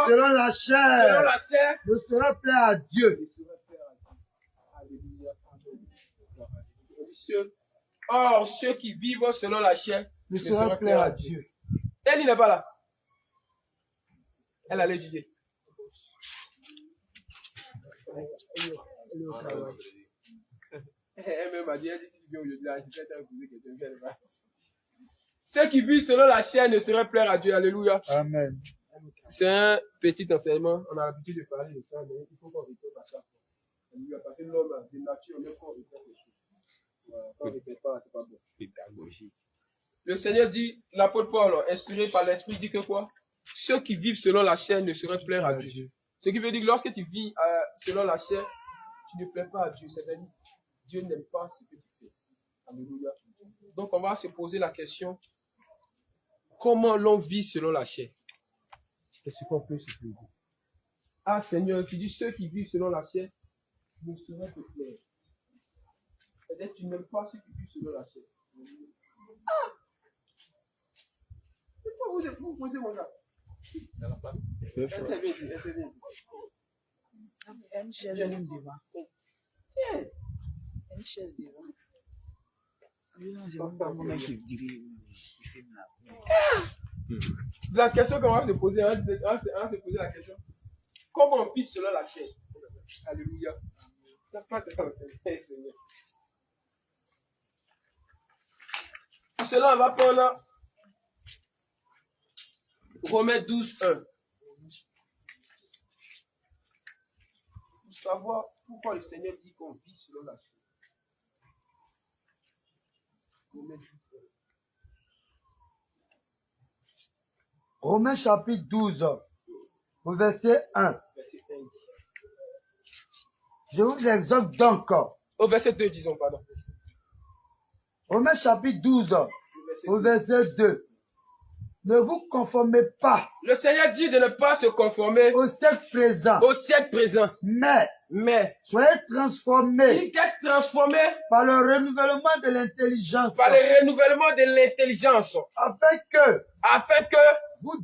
selon la chair ne seront plaire à Dieu. Or, ceux qui vivent selon la chair ne seront plaire à Dieu. Elle n'est pas là. Elle allait étudier. Elle m'a dit, elle dit, si tu viens aujourd'hui, je vais t'accuser quelqu'un. Ceux qui vivent selon la chair ne seraient plaire à Dieu. Alléluia. Amen. C'est un petit enseignement. On a l'habitude de parler de ça, mais il faut qu'on répète à chaque fois. Alléluia. Parce que l'homme a de nature, même quand on répète quelque chose. Voilà, quand on ne répète pas, c'est pas bon. Pédagogie. Le Seigneur dit, l'apôtre Paul, inspiré par l'Esprit, dit que quoi? Ceux qui vivent selon la chair ne seraient plaire à Dieu. Ce qui veut dire que lorsque tu vis selon la chair, tu ne plais pas à Dieu. C'est-à-dire, Dieu n'aime pas ce que tu fais. Alléluia. Donc, on va se poser la question. comment l'on vit selon la chair. C'est ce qu'on peut se plaire. Ah Seigneur, tu dis ceux qui vivent selon la chair ne sauraient te plaire. C'est-à-dire que tu n'aimes pas ceux qui vivent selon la chair. Ah! C'est pas vous posez mon gars. Elle s'est bien. Une chaise devant. Tiens. Une chaise devant. Non, c'est même pas moi qui dirais. La question qu'on va se poser, on va se poser la question. Comment on vit selon la chair? Alléluia. Ça pas de temps, Seigneur. Pour cela, on va prendre Romains 12, 1. Pour savoir pourquoi le Seigneur dit qu'on vit selon la chair. Romains 12, 1. Romains chapitre 12, au verset 1. Verset 1. Je vous exhorte donc. Au verset 2, disons, pardon. Romains chapitre 12, au verset 2. Ne vous conformez pas Le Seigneur dit de ne pas se conformer au siècle présent, au siècle présent, mais soyez transformés il est transformé par le renouvellement de l'intelligence, par le renouvellement de l'intelligence, afin que vous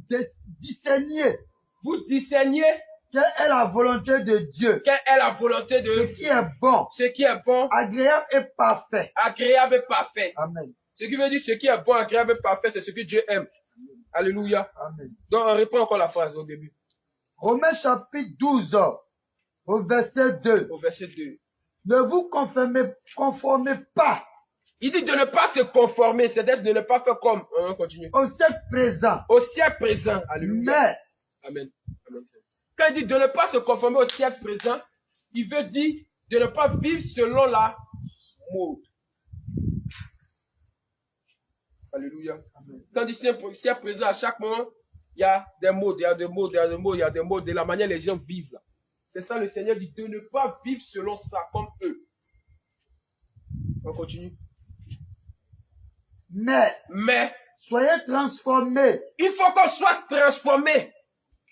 discerniez vous discerniez quelle est la volonté de Dieu, quelle est la volonté ce de qui est bon, ce qui est bon, agréable et parfait. agréable et parfait. Amen. Ce qui veut dire ce qui est bon, agréable et parfait, c'est ce que Dieu aime. Alléluia. Amen. Donc on reprend encore la phrase au début. Romains chapitre 12, au verset 2. Au verset 2. Ne vous conformez pas Il dit de ne pas se conformer, c'est-à-dire de ne pas faire comme. On continue. au siècle présent, Au siècle présent. Alléluia. mais Amen. Amen. Quand il dit de ne pas se conformer au siècle présent, il veut dire de ne pas vivre selon la mode. Alléluia. Quand il dit siècle présent, à chaque moment, il y a des modes, il y a des modes, il y a des modes, il y a des modes, de la manière les gens vivent là. C'est ça le Seigneur dit, de ne pas vivre selon ça comme eux. On continue. mais soyez transformés il faut qu'on soit transformé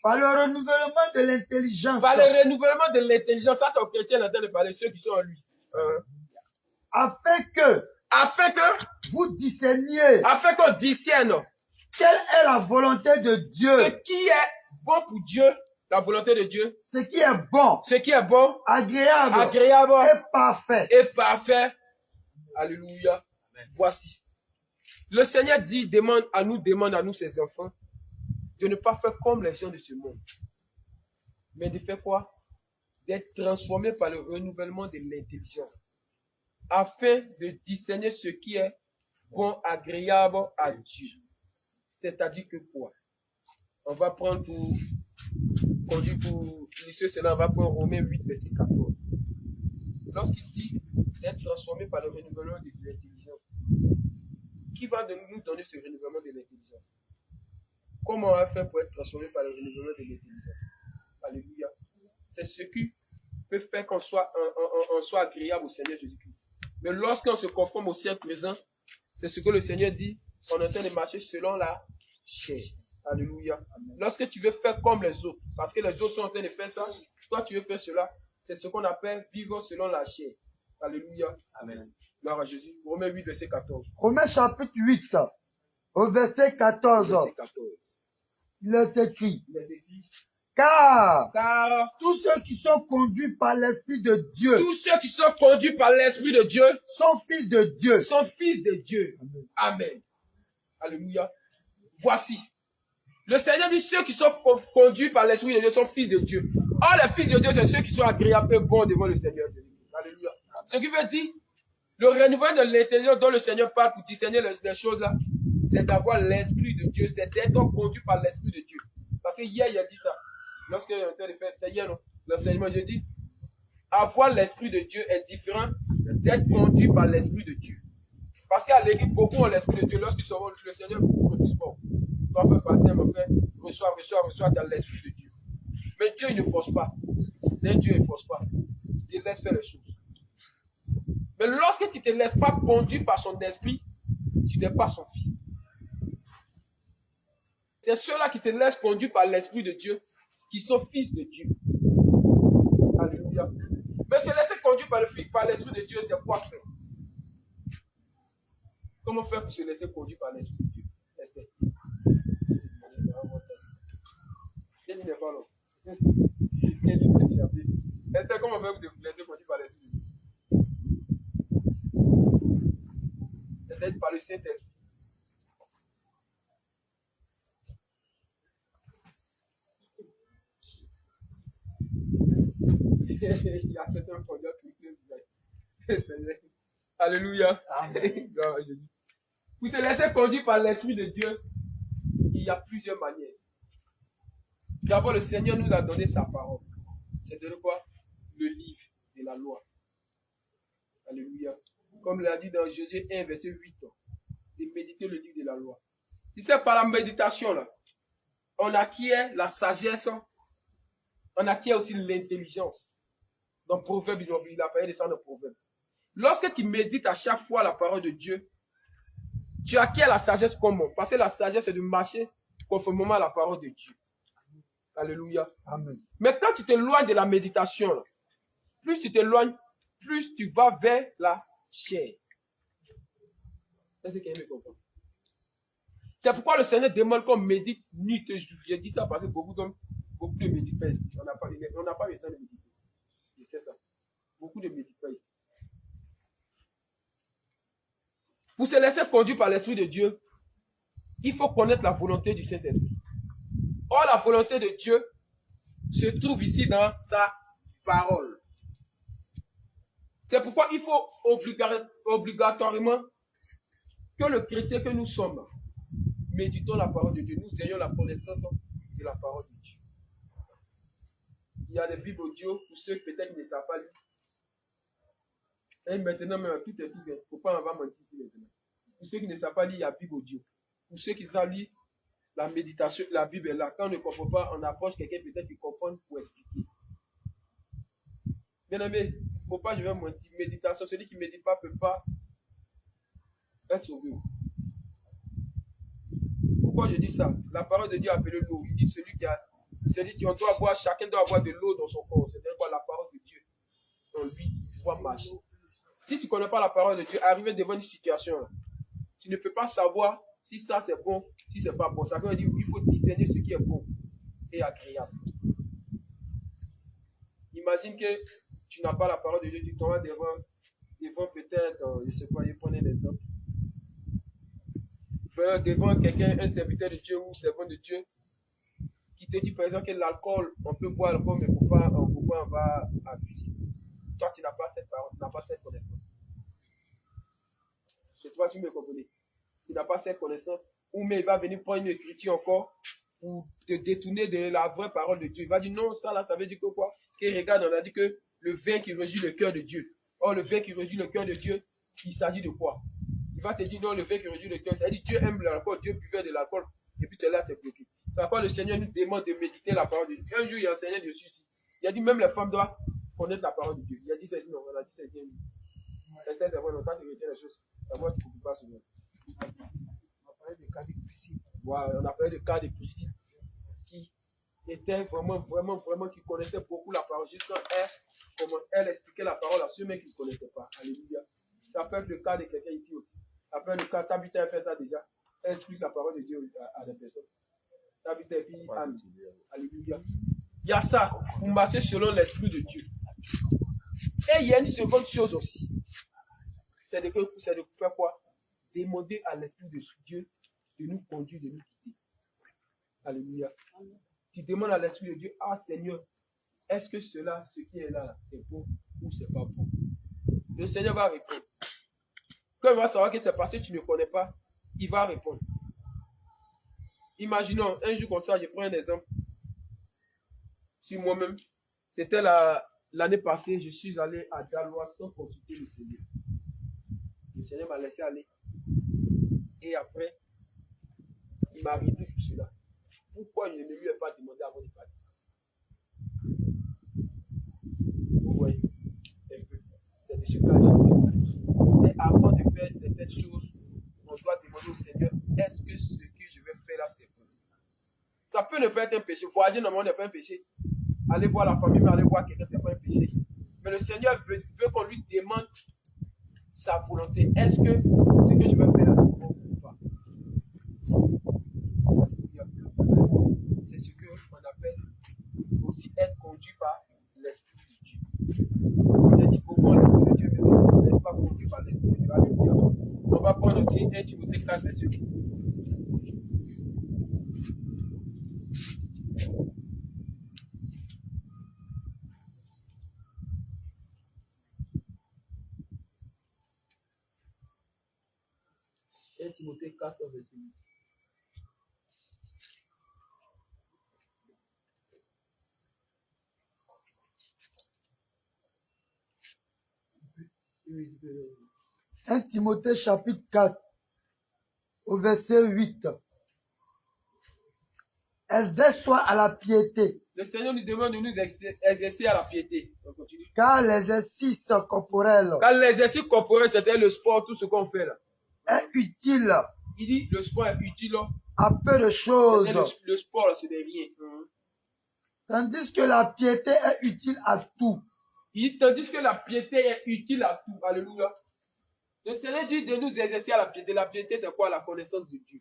par le renouvellement de l'intelligence, par le renouvellement de l'intelligence. Ça, c'est aux chrétiens en train de parler, ceux qui sont en lui. afin que vous discerniez Afin qu'on discerne quelle est la volonté de Dieu, ce qui est bon pour Dieu, la volonté de Dieu, ce qui est bon, ce qui est bon, agréable agréable et parfait. et parfait. Alléluia. Voici. Le Seigneur dit, demande à nous, ses enfants, de ne pas faire comme les gens de ce monde. Mais de faire quoi? D'être transformés par le renouvellement de l'intelligence. Afin de discerner ce qui est bon, agréable à Dieu. C'est-à-dire que quoi? On va prendre pour conduire pour illustrer cela, on va prendre Romains 8, verset 14. Lorsqu'il dit d'être transformé par le renouvellement de l'intelligence, qui va nous donner ce renouvellement de l'intelligence? Comment on va faire pour être transformé par le renouvellement de l'intelligence? Alléluia. C'est ce qui peut faire qu'on soit, on soit agréable au Seigneur Jésus-Christ. Mais lorsqu'on se conforme au siècle présent, c'est ce que le Seigneur dit, on est en train de marcher selon la chair. Alléluia. Lorsque tu veux faire comme les autres, parce que les autres sont en train de faire ça, toi tu veux faire cela, c'est ce qu'on appelle vivre selon la chair. Alléluia. Amen. Gloire à Jésus. Romains 8, verset 14. Romains chapitre 8, au verset 14. Verset 14. Il est écrit, Il est écrit, car car tous ceux qui sont conduits par l'Esprit de Dieu tous ceux qui sont conduits par l'Esprit de Dieu sont fils de Dieu. sont fils de Dieu. Amen. Alléluia. Voici. Le Seigneur dit ceux qui sont conduits par l'Esprit de Dieu sont fils de Dieu. Or, les fils de Dieu, c'est ceux qui sont agréables et bons devant le Seigneur. Alléluia. Ce qui veut dire, le renouvellement de l'intelligence dont le Seigneur parle pour discerner les choses là, c'est d'avoir l'Esprit de Dieu, c'est d'être conduit par l'Esprit de Dieu. Parce que hier, il a dit ça. Lorsque il était de faire, c'est hier, non? L'enseignement, je dis, avoir l'Esprit de Dieu est différent d'être conduit par l'Esprit de Dieu. Parce qu'à l'église, beaucoup ont l'Esprit de Dieu. Lorsqu'ils seront le Seigneur, ne refuse pas. Tu dois faire partie, mon frère, reçois dans l'Esprit de Dieu. Mais Dieu, il ne force pas. C'est Dieu, il ne force pas. Il laisse faire les choses. Mais lorsque tu ne te laisses pas conduire par son esprit, tu n'es pas son fils. C'est ceux-là qui se laissent conduire par l'Esprit de Dieu, qui sont fils de Dieu. Alléluia. Mais se laisser conduire par l'Esprit de Dieu, c'est quoi faire? Comment faire pour se laisser conduire par l'Esprit de Dieu? Esther, comment faire pour se laisser conduire par l'Esprit de Dieu? C'est-à-dire par le Saint-Esprit. Il y a certains produits qui alléluia. Pour se laisser conduire par l'Esprit de Dieu, il y a plusieurs manières. D'abord, le Seigneur nous a donné sa parole. C'est de quoi? Le livre de la loi. Alléluia. Comme l'a dit dans Josué 1, verset 8, de méditer le livre de la loi. Si c'est par la méditation, là, on acquiert la sagesse, on acquiert aussi l'intelligence. Dans Proverbe, il a parlé de ça dans Proverbe. Lorsque tu médites à chaque fois la parole de Dieu, tu acquiers la sagesse comment? Parce que la sagesse, c'est de marcher conformément à la parole de Dieu. Alléluia. Amen. Mais quand tu t'éloignes de la méditation, là, plus tu t'éloignes, plus tu vas vers la chair. C'est pourquoi le Seigneur demande qu'on médite nuit et jour. J'ai dit ça parce que beaucoup de méditent pas ici. On n'a pas le temps de méditer. Je sais ça. Beaucoup de méditent pas ici. Pour se laisser conduire par l'Esprit de Dieu, il faut connaître la volonté du Saint-Esprit. Or, la volonté de Dieu se trouve ici dans sa parole. C'est pourquoi il faut obligatoirement que le chrétien que nous sommes, méditons la parole de Dieu. Nous ayons la connaissance de la parole de Dieu. Il y a des Bibles audio pour ceux qui peut-être ne savent pas lire. Et maintenant, même, tout est tout bien. Il ne faut pas en avoir mentir maintenant. Pour ceux qui ne savent pas lire, il y a Bible audio. Pour ceux qui savent lire, la méditation, la Bible est là. Quand on ne comprend pas, on approche quelqu'un peut-être qui comprend pour expliquer. Bien aimé, il ne faut pas, je vais mentir. Méditation, celui qui ne médite pas ne peut pas être sauvé. Pourquoi je dis ça? La parole de Dieu a appelé l'eau. Il dit on doit avoir, chacun doit avoir de l'eau dans son corps. C'est-à-dire quoi? La parole de Dieu en lui doit marcher. Si tu ne connais pas la parole de Dieu, arriver devant une situation, tu ne peux pas savoir si ça c'est bon, si c'est pas bon. Ça veut dire qu'il faut discerner ce qui est bon et agréable. Imagine que tu n'as pas la parole de Dieu, tu tombes devant peut-être, je ne sais pas, je prends un exemple. Devant quelqu'un, un serviteur de Dieu ou servant de Dieu, qui te dit par exemple que l'alcool, on peut boire l'alcool, mais il ne faut pas en va abuser. Toi, tu n'as pas cette parole, tu n'as pas cette connaissance. Je ne sais pas si vous me comprenez. Tu n'as pas cette connaissance. Ou mais il va venir prendre une écriture encore pour te détourner de la vraie parole de Dieu. Il va dire non, ça là, ça veut dire que quoi? Que regarde, on a dit que le vin qui régit le cœur de Dieu. Or, le vin qui régit le cœur de Dieu, il s'agit de quoi? Il va te dire non, le vin qui régit le cœur, c'est-à-dire Dieu aime l'alcool, Dieu buvait de l'alcool, et puis c'est là, c'est bloqué. C'est pourquoi le Seigneur nous demande de méditer la parole de Dieu. Un jour, il y a un Seigneur dessus ici. Il a dit même les femmes doivent connaître la parole de Dieu. Il a dit c'est non, on a dit c'est bien. C'est vrai, on t'a dit les choses. D'abord, tu ne peux pas se mettre. On a parlé de cas de Priscille. Voilà, on a parlé de cas de Priscille qui était vraiment, qui connaissait beaucoup la parole. Juste quand elle expliquait la parole à ceux qui ne connaissaient pas. Alléluia. Ça peut être le cas de quelqu'un ici aussi. Après le cas, Tabitha a fait ça déjà. Elle explique la parole de Dieu à des personnes. Tabitha et puis Anne. Alléluia. Il y a ça pour marcher selon l'Esprit de Dieu. Et il y a une seconde chose aussi. C'est de faire quoi? Demander à l'Esprit de Dieu de nous conduire, de nous guider. Alléluia. Tu demandes à l'Esprit de Dieu, ah Seigneur, est-ce que ce qui est là, c'est bon ou c'est pas bon? Le Seigneur va répondre. Quand il va savoir que c'est parce que tu ne connais pas, il va répondre. Imaginons, un jour comme ça, je prends un exemple. Sur moi-même, c'était l'année passée, je suis allé à Dalois sans consulter le Seigneur. Le Seigneur m'a laissé aller. Et après, il m'a arrêté tout cela. Pourquoi je ne lui ai pas demandé avant de partir? Vous voyez, un peu. C'est de ce cas. Mais avant de faire certaines choses, on doit demander au Seigneur, est-ce que ce que je vais faire là, c'est bon? Ça peut ne pas être un péché. Voyager normalement n'est pas un péché. Aller voir la famille, mais aller voir quelqu'un, ce n'est pas un péché. Mais le Seigneur veut qu'on lui demande sa volonté. Est-ce que ce que tu veux faire, c'est bon ou pas? C'est ce qu'on appelle aussi être conduit par l'Esprit de Dieu. Je dis pourquoi l'Esprit de Dieu ne laisse pas conduire par l'Esprit de Dieu. Alléluia. On va prendre aussi 1 Timothée 4, verset 8. Timothée 4, verset 8. Oui, 1 Timothée chapitre 4, au verset 8. Exerce-toi à la piété, le Seigneur nous demande de nous exercer à la piété. On continue. car l'exercice corporel Car l'exercice corporel, c'était le sport, tout ce qu'on fait là. est utile Il dit le sport est utile. à peu de choses, Le sport, c'est de rien. tandis que la piété est utile à tout. Il dit, tandis que la piété est utile à tout. Alléluia. Le Seigneur dit de nous exercer à la piété. La piété, c'est quoi? La connaissance de Dieu.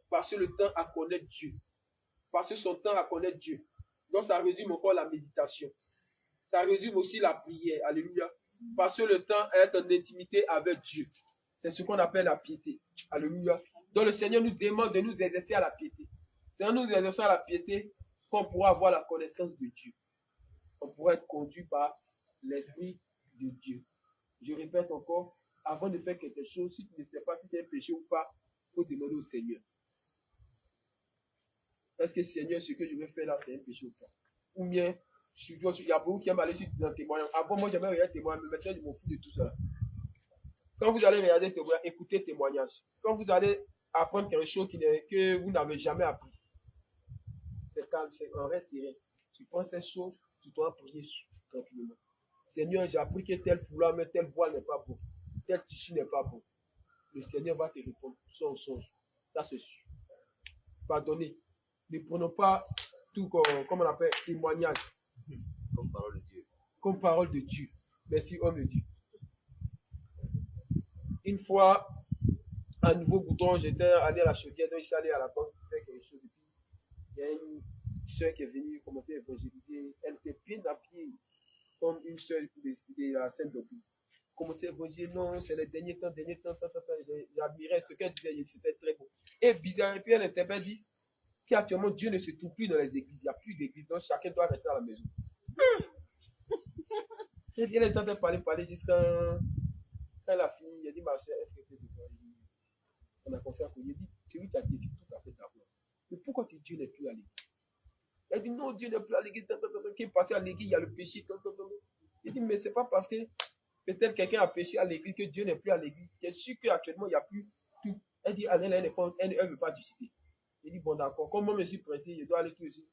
Passer le temps à connaître Dieu. Passer son temps à connaître Dieu. Donc, ça résume encore la méditation. Ça résume aussi la prière. Alléluia. Passer le temps à être en intimité avec Dieu. C'est ce qu'on appelle la piété. Alléluia. Donc, le Seigneur nous demande de nous exercer à la piété. C'est en nous exerçant à la piété qu'on pourra avoir la connaissance de Dieu. On pourra être conduit par l'Esprit de Dieu. Je répète encore, avant de faire quelque chose, si tu ne sais pas si c'est un péché ou pas, il faut demander au Seigneur. Est-ce que Seigneur, ce que je vais faire là, c'est un péché ou pas? Ou bien, il y a beaucoup qui aiment aller sur un témoignage. Avant, moi, j'aimais regarder témoignage, mais maintenant, je m'en fous de tout ça. Quand vous allez regarder témoignage, écoutez témoignage. Quand vous allez apprendre quelque chose que vous n'avez jamais appris, c'est calme, c'est un reste serré. Tu prends cette chose, tu dois prier tranquillement. Seigneur, j'ai appris que tel foulard, mais tel voile n'est pas bon. Tel tissu n'est pas bon. Le Seigneur va te répondre. Son songe. Ça, c'est sûr. Pardonnez. Ne prenons pas tout comme on appelle témoignage. Comme parole de Dieu. Comme parole de Dieu. Merci, homme de Dieu. Une fois, à nouveau bouton, j'étais allé à la chaudière, donc je suis allé à la banque pour faire quelque chose. Et puis, il y a une soeur qui est venue commencer à évangéliser. Elle était bien habillée comme une soeur de la Sainte-Doctrine. Commencer à évangéliser, non, c'est les derniers temps. J'admirais ce qu'elle disait, c'était très beau. Et bizarre, et puis elle intervient, dit qu'actuellement Dieu ne se trouve plus dans les églises. Il n'y a plus d'église, donc chacun doit rester à la maison. Et puis elle est en train de parler jusqu'à quand elle a fini. Il a dit, ma soeur, est-ce que tu es devant? On a commencé à courir. Il dit, c'est oui, tu as dit tout à fait d'accord. Mais pourquoi Dieu n'est plus à l'église? Elle dit, non, Dieu n'est plus à l'église. Qui est passé à l'église, il y a le péché. Il dit, mais ce n'est pas parce que peut-être quelqu'un a péché à l'église que Dieu n'est plus à l'église. C'est sûr qu'actuellement, il n'y a plus tout. Elle dit, elle ne veut pas discuter. Il dit, bon, d'accord, comme moi je suis pressé, je dois aller tout de suite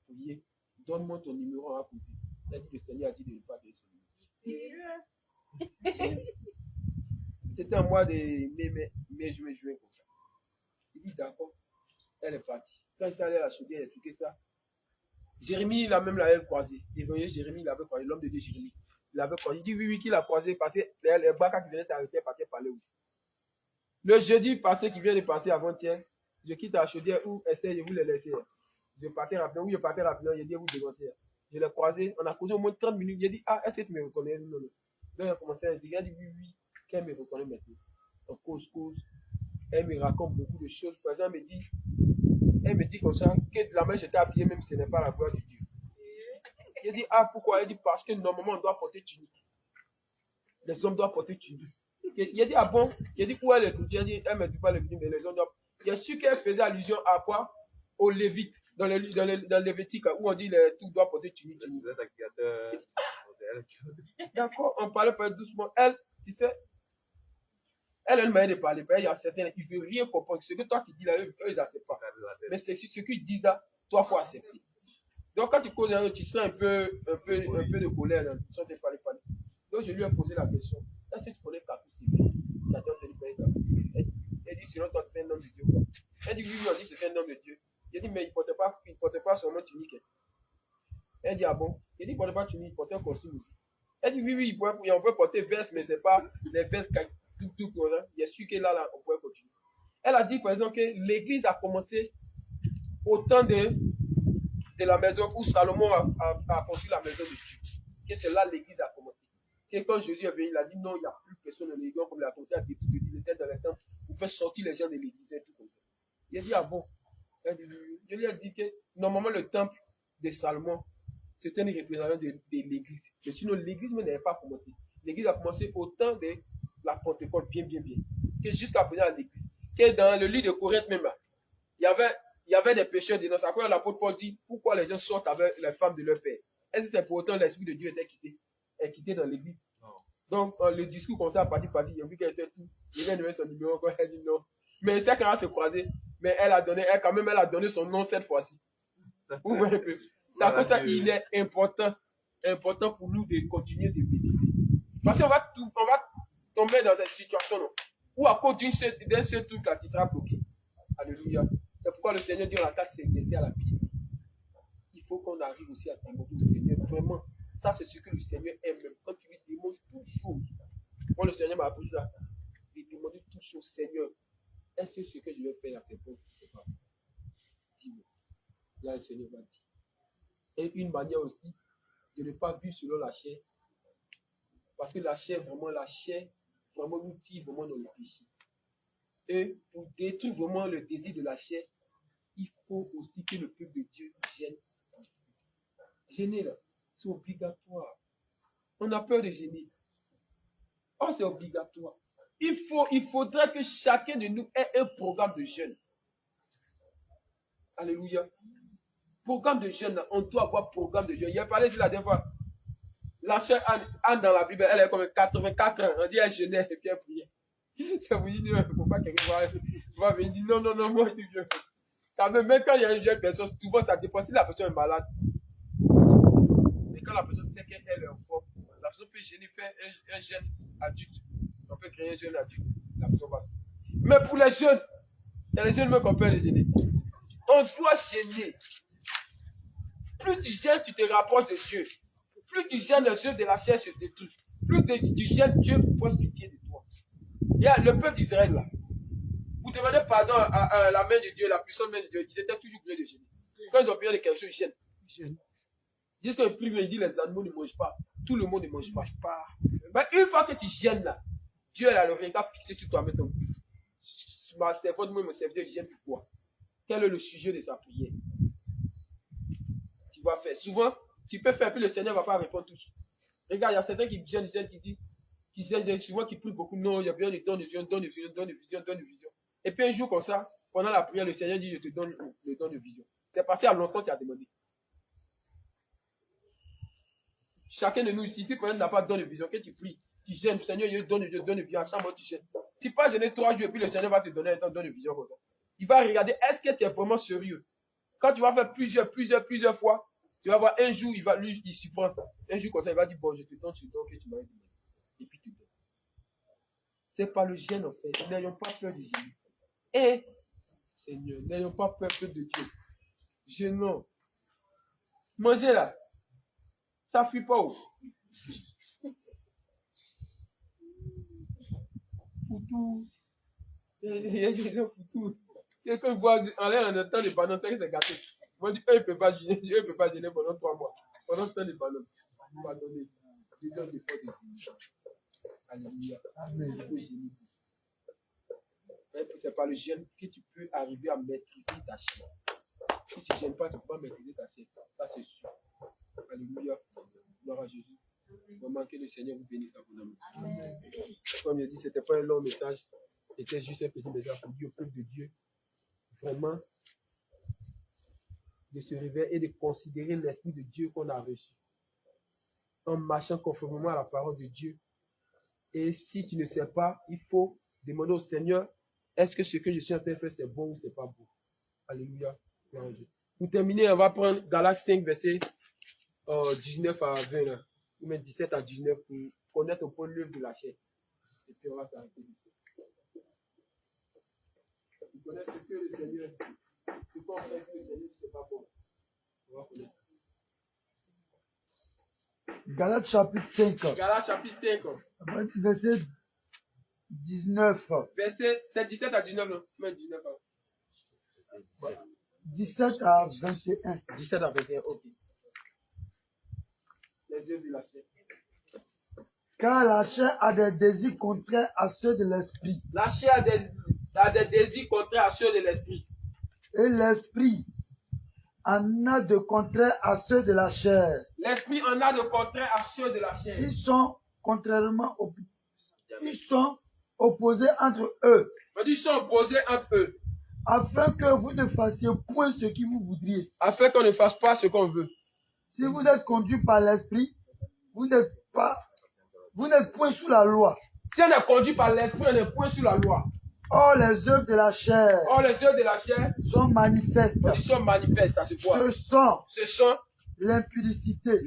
prier. Donne-moi ton numéro à poser. Elle dit, le Seigneur a dit de ne pas donner son numéro. C'était un mois de mai, juin, comme ça. Il dit, d'accord, elle est partie. Quand il est allé à la chaudière, il a expliqué ça. Jérémie, l'avait croisé. Jérémie l'avait croisé, l'homme de Dieu, Jérémie. Il l'avait croisé. Il dit, oui, qu'il l'a croisé, parce que les bacs qui venaient s'arrêter, parce qu'elle parlait aussi. Le jeudi passé, qui vient de passer avant-hier, je quitte la chaudière où Esther, je vous l'ai laissé. Je partais rapidement, je dis, vous dénoncez. Je l'ai croisé, on a causé au moins 30 minutes. J'ai dit, ah, est-ce que tu me reconnais? Non. Donc, il a commencé à dire, il a dit, oui, qu'elle me reconnaît maintenant. En cause. Elle me raconte beaucoup de choses. Par exemple, elle me dit comme ça, que la main j'étais habillée, même si ce n'est pas la gloire de Dieu. J'ai dit, ah, pourquoi? Elle dit, parce que normalement, on doit porter tunique. Les hommes doivent porter tunique. Il a dit, ah bon? J'ai dit, où elle est? J'ai dit, elle ne me dit pas le but, mais les hommes doivent. Il a su qu'elle faisait allusion à quoi? Aux Lévites, dans le Lévitique, où on dit les tout doit porter tunique. D'accord, on parlait pas doucement. Elle, tu sais, elle a une manière de parler. Il y a certains, ils ne veulent rien comprendre. Ce que toi tu dis là, eux, ils n'acceptent pas. Mais ce qu'ils disent là, toi, il faut accepter. Donc, quand tu causes, tu sens un peu de colère, là, tu sens de parler. Donc, je lui ai posé la question. Est-ce que tu connais Katou Sébé? Elle dit, selon toi, c'est un homme de Dieu. Elle dit, oui, on dit que c'est un homme de Dieu. J'ai dit, mais il ne portait pas seulement tunique. Elle dit, ah bon? J'ai dit, il ne portait pas tunique, il portait un costume aussi. Elle dit, oui, on peut porter veste, mais ce n'est pas les vestes tout. Il y a celui qui est là, on pourrait continuer. Elle a dit, par exemple, que l'église a commencé au temps de la maison où Salomon a construit la maison de Dieu. Que c'est là l'église a commencé. Que quand Jésus est venu, il a dit, non, il n'y a plus personne dans l'église, comme il a commencé à dire, il était dans le temple pour faire sortir les gens de l'église et tout comme ça. Il a dit, ah bon? Je lui ai dit que normalement le temple de Salomon, c'était une représentation de l'église. Mais sinon, l'église n'avait pas commencé. L'église a commencé au temps de la Pentecôte, bien. Que jusqu'à présent, l'église. Que dans le livre de Corinthe même, il y avait des pécheurs dedans. C'est après l'apôtre Paul dit, pourquoi les gens sortent avec les femmes de leur père? Est-ce que c'est pour autant l'Esprit de Dieu est quitté dans l'église? Donc, le discours comme ça, parti, il a vu qu'elle était tout. Il vient de mettre son numéro encore, elle dit non. Mais c'est quand elle se croisait. Mais elle a donné son nom cette fois-ci. Vous voyez que c'est à cause de ça qu'il est important pour nous de continuer de méditer. Parce qu'on va tomber dans cette situation où à cause d'un seul truc là, tu seras bloqué. Alléluia. C'est pourquoi le Seigneur dit on a qu'à s'exercer à la prière. Il faut qu'on arrive aussi à demander au Seigneur. Vraiment, ça c'est ce que le Seigneur aime. Même quand tu lui demandes toutes choses. Moi, le Seigneur m'a appris ça. Il demande toutes choses. Seigneur, est-ce que ce que je vais faire là, c'est bon? C'est pas. Dis-moi. Là, le Seigneur m'a dit. Et une manière aussi de ne pas vivre selon la chair. Parce que la chair, vraiment nous tire vraiment dans le péché. Et pour détruire vraiment le désir de la chair, il faut aussi que le peuple de Dieu gêne. Gêner là, c'est obligatoire. On a peur de gêner. Oh, c'est obligatoire. Il faudrait que chacun de nous ait un programme de jeûne. Alléluia. Programme de jeûne, on doit avoir programme de jeûne. Il a parlé de la dernière fois. La sœur Anne dans la Bible, elle est comme 84 ans. On dit elle jeûnait et puis elle priait. Ça vous dit, il ne faut pas quelqu'un va venir dire non, moi aussi je veux. Quand même quand il y a une jeune personne, souvent ça dépend si la personne est malade. Mais quand la personne sait qu'elle est en forme, la personne peut jeûner, faire un jeûne adulte. On peut créer un jeûne adulte. La personne va. Mais pour les jeunes, il y a les jeunes même qu'on peut les jeûner. On doit jeûner. Plus tu gênes, tu te rapproches de Dieu. Plus tu gênes, les œuvres de la chair se détruisent. Plus tu gênes, Dieu prend pitié de toi. Il y a le peuple d'Israël là. Vous demandez pardon à la main de Dieu, la puissante main de Dieu. Ils étaient toujours obligés de gêner. Quand ils ont besoin de quelque chose, ils gênent. Ils disent qu'ils prient, ils disent les animaux ne mangent pas. Tout le monde ne mange pas. Mais une fois que tu gênes là, Dieu a le regard fixé sur toi maintenant. Ma servante, moi, mon serviteur, je gêne pourquoi? Quel est le sujet de sa prière? Tu vas faire. Souvent, tu peux faire, puis le Seigneur ne va pas répondre tout de suite. Regarde, il y a certains qui gênent, qui gênent, souvent qui prient beaucoup. Non, il y a bien des dons de vision. Et puis un jour comme ça, pendant la prière, le Seigneur dit, je te donne le don de vision. C'est passé à longtemps qu'il a demandé. Chacun de nous ici, si quelqu'un n'a pas de don de vision, que tu pries, tu gênes, le Seigneur, il donne de vision, à chaque mois tu gênes. Tu pas gêner 3 jours, et puis le Seigneur va te donner un don de vision comme ça. Il va regarder, est-ce que tu es vraiment sérieux? Quand tu vas faire plusieurs fois, tu vas voir un jour, il supprend. Un jour comme ça, il va dire, bon, je te donne ce don que tu m'as donné. Et puis tu donnes. C'est pas le gêne en fait. N'ayons pas peur de Jésus. Et, Seigneur, n'ayons pas peur de Dieu. Gênons. Mangez là. Ça fuit pas où? Foutou. Foutou. Quelqu'un voit en l'air en temps les bananes, c'est que c'est gâté. Moi, je dis, eux, ils ne peuvent pas gêner pendant 3 mois. Pendant ce temps, les bananes. On va donner des heures de foi de Dieu. Alléluia. Amen. C'est par le gêne que tu peux arriver à maîtriser ta chair. Si tu ne gênes pas, tu ne peux pas maîtriser ta chair. Ça, c'est sûr. Alléluia. Gloire à Jésus. Vraiment que le Seigneur vous bénisse abondamment. Comme il dit, ce n'était pas un long message. C'était juste un petit message pour dire au peuple de Dieu. Vraiment, de se réveiller et de considérer l'Esprit de Dieu qu'on a reçu. En marchant conformément à la parole de Dieu. Et si tu ne sais pas, il faut demander au Seigneur, est-ce que ce que je suis en train de faire, c'est bon ou c'est pas bon? Alléluia. Pour terminer, on va prendre Galates 5, verset 19 à 20, là, ou même 17 à 19, pour connaître un peu l'œuvre de la chair. Et puis on va s'arrêter. Vous connaissez ce que le Seigneur, ce qu'on fait. Galates chapitre 5, Galates chapitre 5, verset 19. verset, c'est 17 à 19, non? Même 19, hein. 17 à 21. 17 à 21, ok. Les yeux de la chair. Car la chair a des désirs contraires à ceux de l'esprit. La chair a des désirs contraires à ceux de l'esprit. Et l'esprit en a de contraires à ceux de la chair. L'esprit en a de contraires à ceux de la chair. Ils sont opposés entre eux, Ils sont opposés entre eux, afin que vous ne fassiez point ce que vous voudriez. afin qu'on ne fasse pas ce qu'on veut. Si vous êtes conduit par l'esprit, vous n'êtes point sous la loi. Si on est conduit par l'esprit, on n'est point sous la loi. Or, les œuvres de la chair Or, les œuvres de la chair, sont manifestes. ils sont manifestes, ça se voit. Ce sont l'impudicité,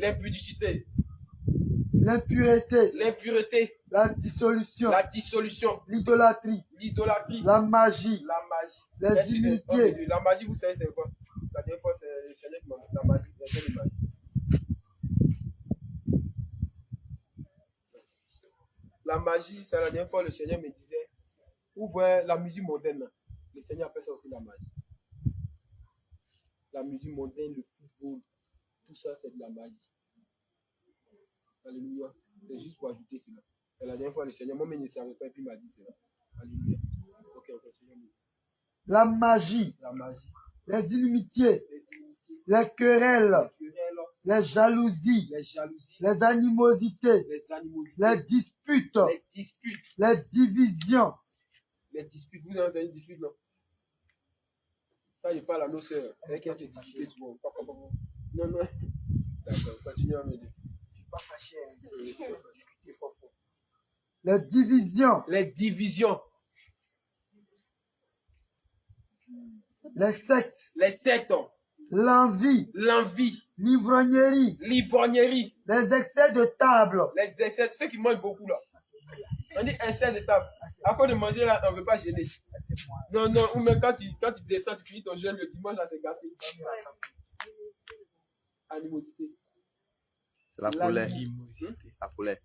l'impureté, l'impureté, la dissolution, l'idolâtrie, la magie, les inimitiés, La magie, vous savez, c'est quoi? La dernière fois, c'est le Seigneur qui m'a dit la magie, c'est la magie. La magie, c'est la dernière fois, le Seigneur me disait, vous voyez la musique moderne, le Seigneur appelle ça aussi la magie. La musique moderne, le football, tout ça, c'est de la magie. Alléluia. C'est juste pour ajouter cela. Et la dernière fois, le Seigneur, moi-même, il ne savait pas, et puis il m'a dit cela. Alléluia. Ok, on continue. la magie, les inimitiés, les querelles, les jalousies, les animosités, les disputes, les divisions. Les disputes, vous avez entendu des disputes, non? Ça, je parle à nos sœurs. Avec qui on te discute souvent. Non, non. D'accord, continue à me dire. Je ne suis pas fâché. Les divisions, Les divisions, les sectes, les sectes, l'envie, l'envie, l'ivrognerie, l'ivrognerie, les excès de table, les excès, ceux qui mangent beaucoup là. On dit excès de table. À cause de manger là, on ne veut pas gêner. Non, non, ou même quand tu descends, tu finis ton jeûne le dimanche là, c'est gâté. Animosité. C'est la colère. La colère.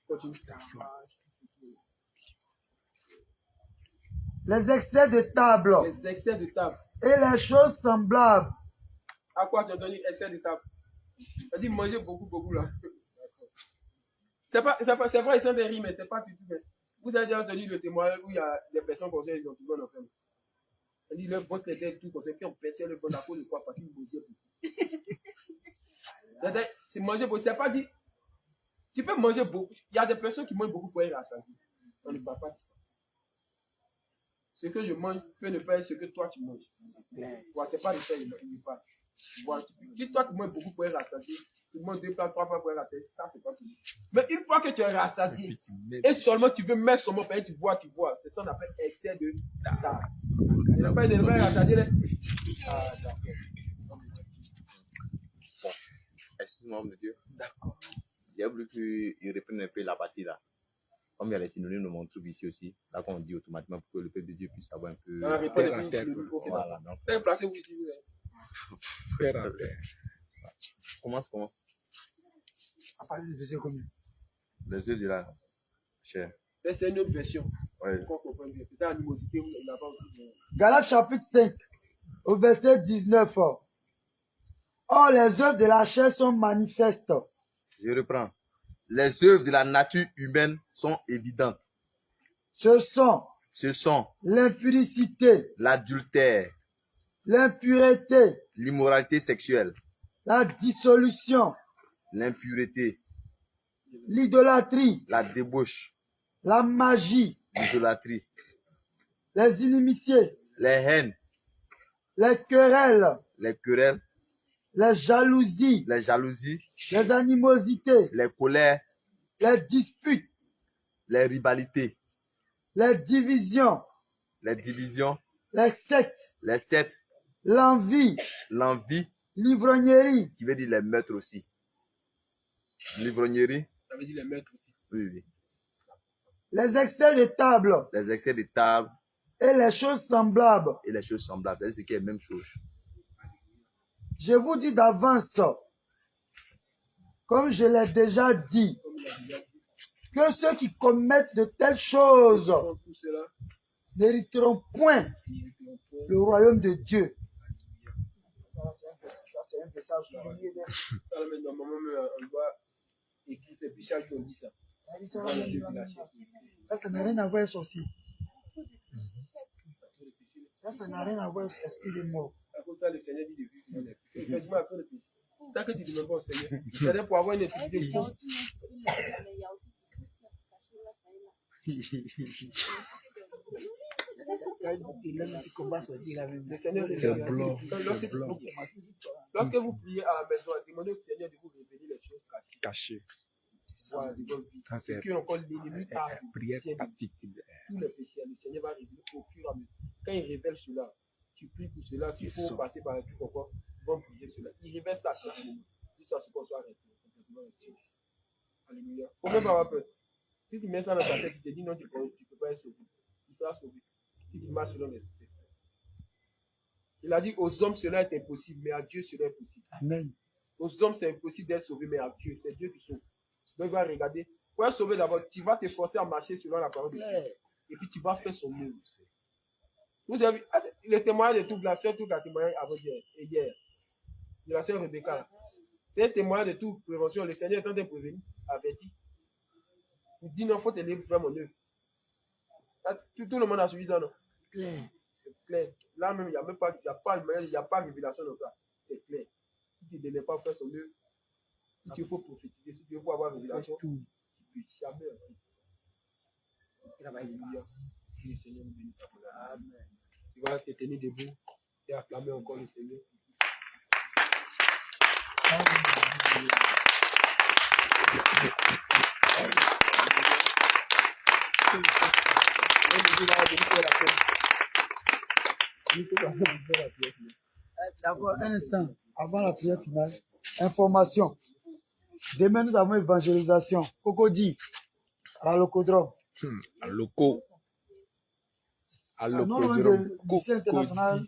Continue. les excès de table Les excès de table. et les choses semblables. À quoi tu as donné excès de table? On dit manger beaucoup, beaucoup là. C'est vrai, ils sont des rimes, mais c'est pas du tout. Vous avez déjà entendu le témoignage où il y a des personnes comme ça, ils ont toujours l'enfer. On dit leur ventre était tout comme ça, puis on perçait le ventre à cause de quoi? Parce qu'ils mangeaient beaucoup. C'est manger beaucoup, c'est pas dit. Tu peux manger beaucoup. Il y a des personnes qui mangent beaucoup pour être rassasiées. On ne parle pas de ça. Ce que je mange peut ne pas être ce que toi tu manges. Ouais, c'est pas de ça, il parle. Voilà. Si toi tu manges beaucoup pour être rassasié, tu manges 2 plats, 3 fois pour être rassasié, ça c'est pas possible. Mais une fois que tu es rassasié, et seulement tu veux mettre seulement pour tu vois, c'est ça qu'on appelle excès de table. C'est pas une vraie rassasié. Ah, d'accord. Bon, excuse-moi, homme de Dieu. D'accord. J'ai voulu qu'il reprenne un peu la partie là. Comme il y a les synonymes de mon truc ici aussi, là qu'on dit automatiquement pour que le peuple de Dieu puisse savoir un peu. Ah, répondez plus ici. Voilà, donc. Placez-vous ici. Commence. À partir du verset combien? Les yeux de la chair. C'est une autre version. Ouais. Pour qu'on comprenne bien. Peut-être animosité, il n'a pas aussi. Galates chapitre 5, au verset 19. Or, les œuvres de la chair sont manifestes. Je reprends. Les œuvres de la nature humaine sont évidentes. Ce sont l'impudicité, L'adultère, l'impureté, l'immoralité sexuelle, la dissolution, l'impureté, l'idolâtrie, la débauche, la magie, l'idolâtrie, les inimitiés, les haines, les querelles, les jalousies, les animosités, les colères, les disputes, les rivalités, les divisions, les sectes, l'envie, l'ivrognerie, qui veut dire les meurtres aussi. L'ivrognerie, Ça veut dire les maîtres aussi. oui. les excès de table Les excès de table et les choses semblables. et les choses semblables, c'est ce qui est la même chose. Je vous dis d'avance, comme je l'ai déjà dit, que ceux qui commettent de telles choses Tout cela, n'hériteront point le royaume de Dieu. Ça, c'est un message souligné. ça, là, mais normalement, on doit écrire, c'est Pichard qui ont dit ça. Ça n'a rien à voir avec sorcier. Ça n'a rien à voir avec l'esprit de mort. À cause de ça, le Seigneur dit de vivre. Tu fais du mal à cause de péché. Tant que tu ne demandes pas au Seigneur, c'est-à-dire pour avoir une utilité fausse. Le Seigneur lorsque vous priez à la maison, demandez au Seigneur de vous révéler les choses cachées. Voilà, ceux qui ont encore l'ennemi Prière particulière. tous les péchés, le Seigneur va révéler au fur et à mesure. Quand il révèle cela, tu pries pour cela. S'il faut passer par un truc encore, ils vont prier cela. Il révèle ça à chaque moment. Jusqu'à ce qu'on soit arrêté. Alléluia. Faut même pas avoir peur. Si tu mets ça dans ta tête, tu te dis non, tu peux pas être sauvé. Tu seras sauvé. Si tu marches selon les faits. Il a dit aux hommes cela est impossible, mais à Dieu cela est possible. Amen. Aux hommes c'est impossible d'être sauvé, mais à Dieu, c'est Dieu qui sauve. Donc il va regarder. Pour être sauvé d'abord, tu vas t'efforcer à marcher selon la parole de Dieu. Et puis tu vas faire son mieux. Vous avez vu, le témoignage de toute la sœur, toute la témoignage avant hier, de la sœur Rebecca. C'est un témoignage de toute prévention. Le Seigneur est en train de prévenir, averti. Il dit non, il faut te lever, faire mon œuvre. Tout le monde a suivi ça, non? Claire. C'est clair. Là même, il n'y a même pas, il y a pas de révélation dans ça. C'est clair. Si tu ne devais pas faire son œuvre, si tu faut prophétiser, si tu veux avoir une révélation, tu ne peux jamais. Alléluia. Que le Seigneur nous bénisse. Amen. Tu vas te tenir debout et acclamer encore le Seigneur. D'abord, un instant, avant la prière finale, information. Demain, nous avons évangélisation. Coco dit, à l'Ocodrome. À loco. À Au nom l'ocodrome. du lycée international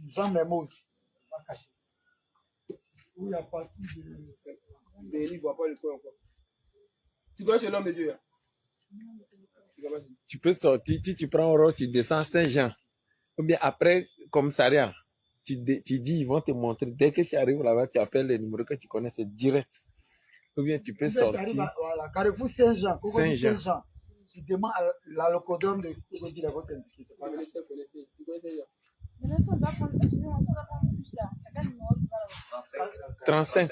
Jean Mermoz. Où il y a parti de... Il ne voit pas le coin encore. Tu connais ce nom de Dieu? Tu peux sortir, si tu prends un rôle, tu descends à Saint-Jean. Ou bien après, commissariat, tu dis, ils vont te montrer. Dès que tu arrives là-bas, tu appelles le numéro que tu connais, c'est direct. Ou bien tu peux sortir. Voilà, Carrefour Saint-Jean. Saint-Jean. Saint-Jean. Tu demandes à l'Ocodrome de Coco la votre indiqué. Tu connais Saint-Jean. Maintenant, on doit prendre un sujet, on doit prendre plus là. C'est quel numéro tu vas 35. 35.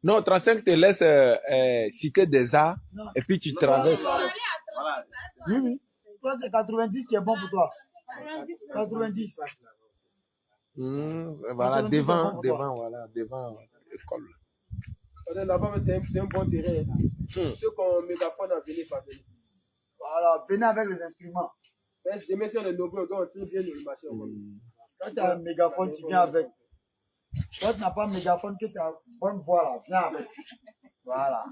Non, 35 te laisse citer des arts et puis tu traverses. Oui, oui. Toi, c'est 90 qui est bon pour toi. 90. Voilà, 90, devant l'école. Là-bas, c'est un bon terrain. Ceux qui ont un mégaphone à venir par venir. Voilà, venez avec les instruments. Demain, si on est nombreux, on doit entrer bien le marché. Quand tu as un mégaphone, tu viens avec. Toi, tu n'as pas un mégaphone, que tu as bonne voix là, viens avec. Voilà.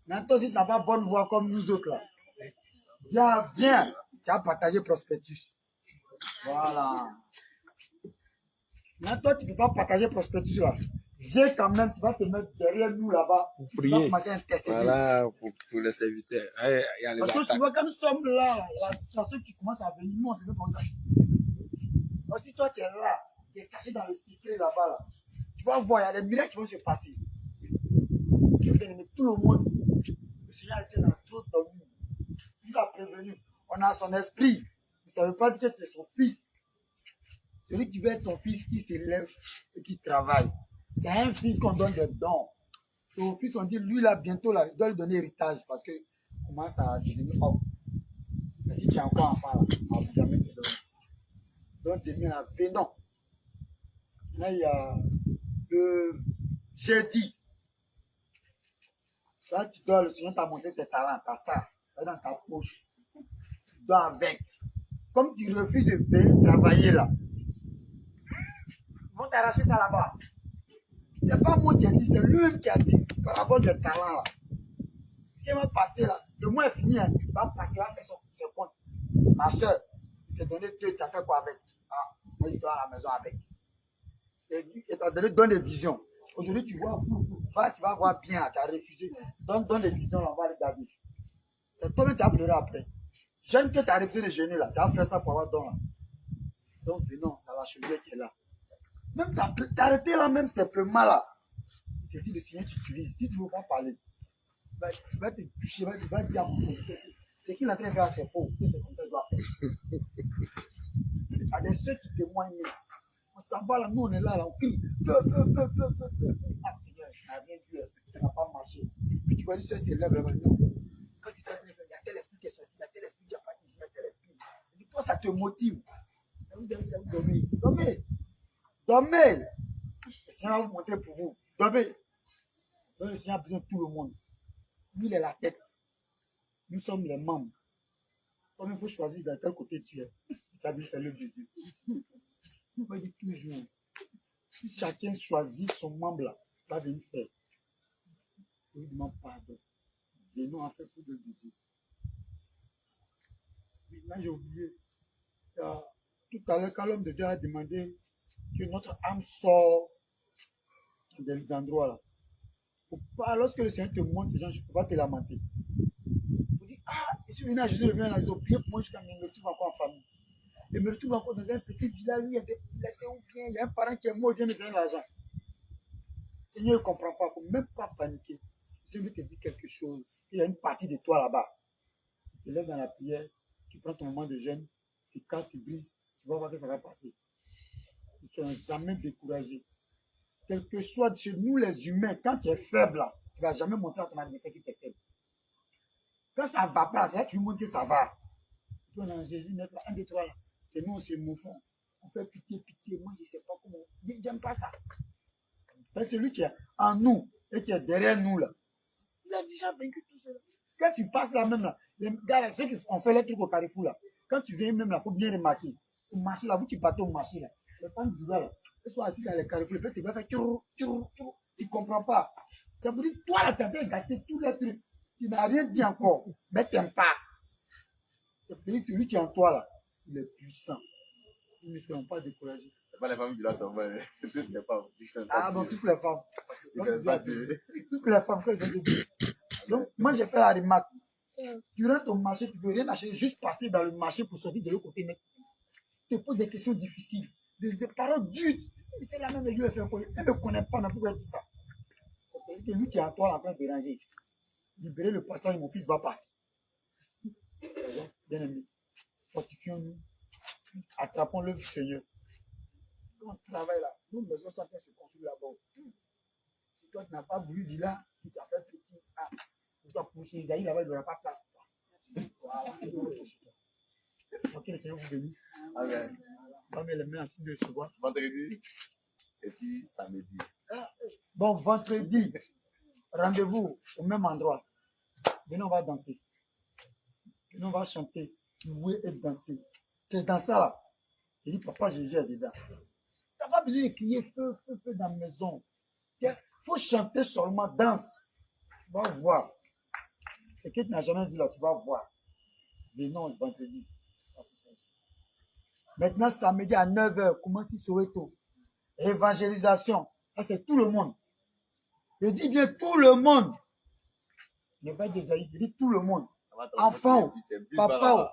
Maintenant, toi, si tu n'as pas bonne voix comme nous autres là, viens. Tu as partagé prospectus. Voilà. Maintenant, toi, tu ne peux pas partager prospectus là. Viens quand même, tu vas te mettre derrière nous là-bas. Pour Tu vas prier. commencer à intercéder. Voilà, pour les serviteurs. Il y a les Parce que attaques. souvent, quand nous sommes là, la situation qui commence à venir, nous, on se fait comme ça. Donc, si toi, tu es là, tu es caché dans le secret là-bas, là, tu vas voir, il y a des miracles qui vont se passer. Tout le monde, le Seigneur était dans tout dans nous. Il nous a prévenu. On a son esprit. Ça ne veut pas dire que tu es son fils. Celui qui veut être son fils, qui s'élève et qui travaille. C'est un fils qu'on donne des dons. Et au fils, on dit, lui là, bientôt, là, il doit lui donner héritage parce que commence à devenir homme. Mais si tu es encore enfant, là, on ne va jamais te donner. Donc, demain, là, venons. Là, il y a le jeudi. Là, tu dois, le Seigneur t'a montré tes talents, t'as ça, dans ta poche. Tu dois avec. Comme tu refuses de venir travailler là, ils vont t'arracher ça là-bas. C'est pas moi qui ai dit, c'est lui qui a dit par rapport aux talents là. Il va passer là, le mois est fini, hein. Il va passer, il va faire son compte. Ma soeur, je t'ai donné 2, tu as fait quoi avec? Ah, Moi, je dois à la maison avec. Et t'as donné des visions. Aujourd'hui, tu vois, tu vas voir bien, tu as refusé. Donne des visions, là, on va regarder. Toi-même, tu as pleuré après. J'aime que tu as refusé de jeûner, là. Tu as fait ça pour avoir don, là. Donc, venons, dans la chaudière qui est là. Même t'arrêter là, même simplement là. Tu te dis, le Seigneur t'utilise. Si tu ne veux pas parler, il va te toucher, il va te dire à mon Seigneur. Ce qu'il est en train de faire, c'est faux. C'est comme ça qu'il doit faire. Il y a des ceux qui témoignent. On s'en va là, nous on est là, on crie. Feu. Ah Seigneur, il n'a rien vu, ça n'a pas marché. Puis tu vois, lui, ça s'élève là maintenant. Quand tu t'as il y a tel esprit qui est sorti, il y a tel esprit qui a parti, il y a tel esprit. Et puis toi, ça te motive. Dormez. Le Seigneur va vous montrer pour vous. Dormez. Donc le Seigneur a besoin de tout le monde. Lui, il est la tête. Nous sommes les membres. Comme il faut choisir de quel côté tu es. Tu as vu faire le de Dieu. Il va dire toujours. Si chacun choisit son membre là, va venir faire. Je lui demande pardon. Venons en fait pour le Dieu. Maintenant, j'ai oublié. Tout à l'heure, quand l'homme de Dieu a demandé que notre âme sort des endroits là. Lorsque le Seigneur te montre ces gens, je ne peux pas te lamenter. Vous dites, je suis venu à Jésus, je viens à la maison, priez pour moi jusqu'à me retrouve encore en famille. Je me retrouve encore dans un petit village où il y a des blessés ou bien il y a un parent qui est mort, il vient me donner l'argent. Le Seigneur ne comprend pas, il ne faut même pas paniquer. Si je veux te dire quelque chose, il y a une partie de toi là-bas. Tu te lèves dans la prière, tu prends ton moment de jeûne, tu casses, tu brises, tu vas voir que ça va passer. Ne soyons jamais découragés. Quel que soit chez nous les humains, quand tu es faible là, tu ne vas jamais montrer à ton adversaire que tu es faible. Quand ça ne va pas, c'est là que tu lui montres que ça va. Tu vois, dans Jésus, là, 1, 2, 3 là, c'est nous, c'est mon fond. On fait pitié, moi je ne sais pas comment. Je n'aime pas ça. C'est celui qui est en nous et qui est derrière nous là. Il a déjà vaincu tout cela. Quand tu passes là même là, les gars là, ceux qui ont fait les trucs au carrefour là, quand tu viens même là, il faut bien remarquer. Au marché là, vous qui partez au marché là, les femmes du gars là, elles sont assises dans les carrefours, tu vas faire tchou, tu ne comprends pas. Ça veut dire, toi là, tu as bien gâté tous les trucs. Tu n'as rien dit encore, mais tu n'aimes pas. C'est celui qui est en toi là, il est puissant. Nous ne soyons pas découragés. C'est pas les femmes qui la sont bonnes, c'est toutes les femmes. Ah bon, toutes les femmes. Toutes les femmes frères de Dieu. Donc, moi j'ai fait la remarque. Tu rentres au marché, tu ne peux rien acheter, juste passer dans le marché pour sortir de l'autre côté. Mais tu te poses des questions difficiles, des paroles dures. C'est la même que je faire quoi. Elle ne me connaît pas, on n'a pas dit ça. C'est lui qui est en toi en train de déranger. Libérez le passage, mon fils va passer. Bien aimé, fortifions-nous, attrapons l'œuvre du Seigneur. Quand on travaille là, nos maisons sont en train de se construire là-bas. Si toi tu n'as pas voulu dire là, tu t'as fait petit, tu dois pousser Isaïe là-bas, il n'y aura pas de place pour toi. Voilà, ok, le Seigneur vous bénisse. Amen. On va mettre les mains en signe de recevoir. Vendredi et puis samedi. Bon, vendredi, rendez-vous au même endroit. Venez, on va danser. Venez, on va chanter, louer et danser. C'est dans ça là. Je dis, papa Jésus est dedans. Tu n'as pas besoin de crier feu dans la maison. Il faut chanter seulement, danse. Tu vas voir. Ce que tu n'as jamais vu là, tu vas voir. Venons vendredi. Maintenant, samedi à 9h, commence Soweto. Évangélisation. Ça, c'est tout le monde. Je dis bien tout le monde. Ne pas des aïs, je dis tout le monde. Enfants, papa,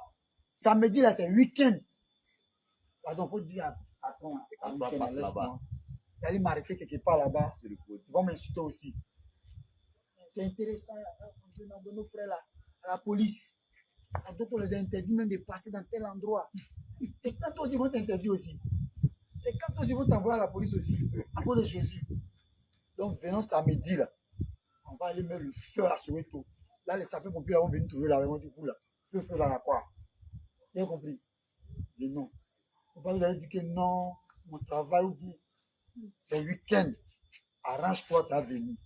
samedi là, c'est week-end. Pardon, il faut dire à ton week-end. Il allait m'arrêter quelque part là-bas. Ils vont m'insulter aussi. C'est intéressant, on nos frères là, à la police. Donc on les a interdits même de passer dans tel endroit. C'est quand aussi ils vont t'interdire aussi. C'est quand aussi ils vont t'envoyer à la police aussi. À cause de Jésus. Donc venons samedi là. On va aller mettre le feu à Soweto. Là, les sapeurs-pompiers vont venir trouver la raison du coup là. Feu là, quoi. Vous avez compris? Mais non. Vous allez dire que non, mon travail ou bien. C'est week-end. Arrange-toi, tu vas venir.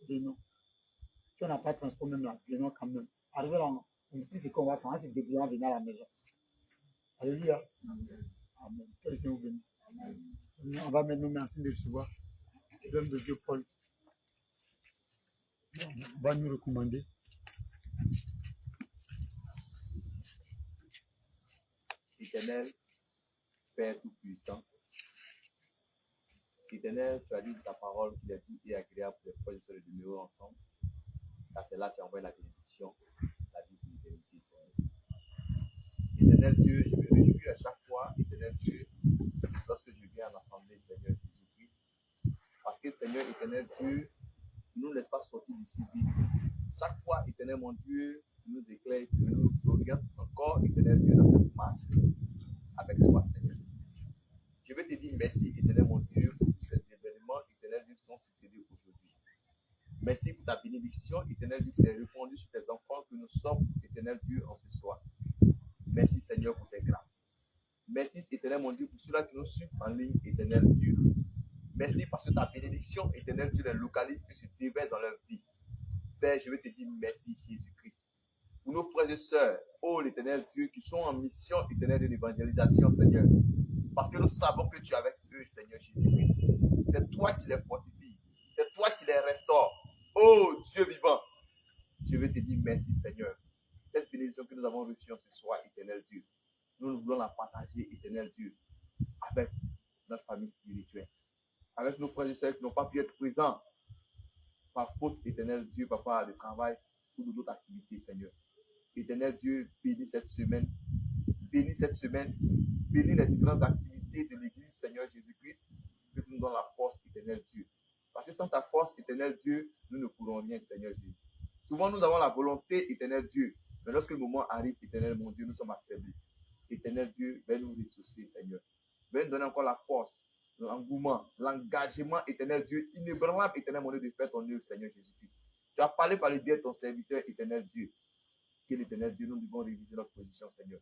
Mais non. Si on n'a pas de transport même là, venons quand même. Arrivé là, on dit c'est qu'on va faire, c'est débrouiller, on va venir à la maison. Alléluia. Amen. Que le Seigneur vous bénisse. On va mettre nos mains en signe de recevoir. L'homme de Dieu Paul va nous recommander. Éternel, Père Tout-Puissant, Éternel, tu as dit de ta parole qu'il est doux et agréable pour les frères et sœurs de demeurer ensemble. Car c'est là que tu envoies la bénédiction, la vie de l'éternité, Seigneur. Éternel Dieu, je me réjouis à chaque fois, Éternel Dieu, lorsque je viens à l'assemblée, Seigneur Jésus-Christ. Parce que, Seigneur, Éternel Dieu, ne nous laisse pas sortir d'ici vite. Chaque fois, Éternel mon Dieu, tu nous éclaires, tu nous orientes encore, Éternel Dieu, dans cette marche avec toi, Seigneur. Je veux te dire merci, Éternel mon Dieu, pour tous ces événements, Éternel Dieu, qui sont succédés aujourd'hui. Merci pour ta bénédiction, Éternel Dieu, qui s'est répandue sur tes enfants que nous sommes, Éternel Dieu, en ce soir. Merci, Seigneur, pour tes grâces. Merci, Éternel mon Dieu, pour ceux-là qui nous suivent en ligne, Éternel Dieu. Merci parce que ta bénédiction, Éternel Dieu, les localise et se déverse dans leur vie. Père, je veux te dire merci, Jésus-Christ. Pour nos frères et sœurs, oh l'Éternel Dieu, qui sont en mission, Éternel de l'évangélisation, Seigneur. Parce que nous savons que tu es avec eux, Seigneur Jésus-Christ. C'est toi qui les fortifies. C'est toi qui les restaures. Oh Dieu vivant, je veux te dire merci, Seigneur. Cette bénédiction que nous avons reçue en ce soir, Éternel Dieu, nous voulons la partager, Éternel Dieu, avec notre famille spirituelle. Avec nos frères et sœurs qui n'ont pas pu être présents par faute, Éternel Dieu, Papa, de travail ou de d'autres activités, Seigneur. Éternel Dieu, bénis cette semaine. Bénis cette semaine. Bénis les différentes activités de l'Église, Seigneur Jésus-Christ, que tu nous donnes la force, Éternel Dieu. Parce que sans ta force, Éternel Dieu, nous ne pourrons rien, Seigneur Dieu. Souvent, nous avons la volonté, Éternel Dieu, mais lorsque le moment arrive, Éternel mon Dieu, nous sommes affaiblis. Éternel Dieu, viens nous ressourcer, Seigneur. Viens nous donner encore la force, l'engouement, l'engagement, Éternel Dieu, inébranlable, Éternel mon Dieu, de faire ton œuvre, Seigneur Jésus-Christ. Tu as parlé par le biais de ton serviteur, Éternel Dieu. Que l'Éternel Dieu, nous devons réviser notre position, Seigneur.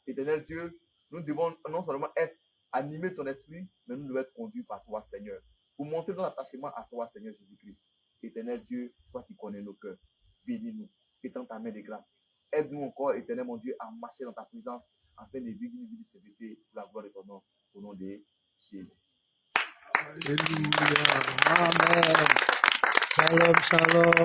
Éternel Dieu, nous devons non seulement être animés de ton esprit, mais nous devons être conduits par toi, Seigneur. Pour montrer notre attachement à toi, Seigneur Jésus-Christ. Éternel Dieu, toi qui connais nos cœurs, bénis-nous, étends ta main de grâce. Aide-nous encore, Éternel mon Dieu, à marcher dans ta présence, afin de vivre une vie de sécurité pour la gloire de ton nom, au nom de Jésus. Alléluia. Amen. Shalom, shalom.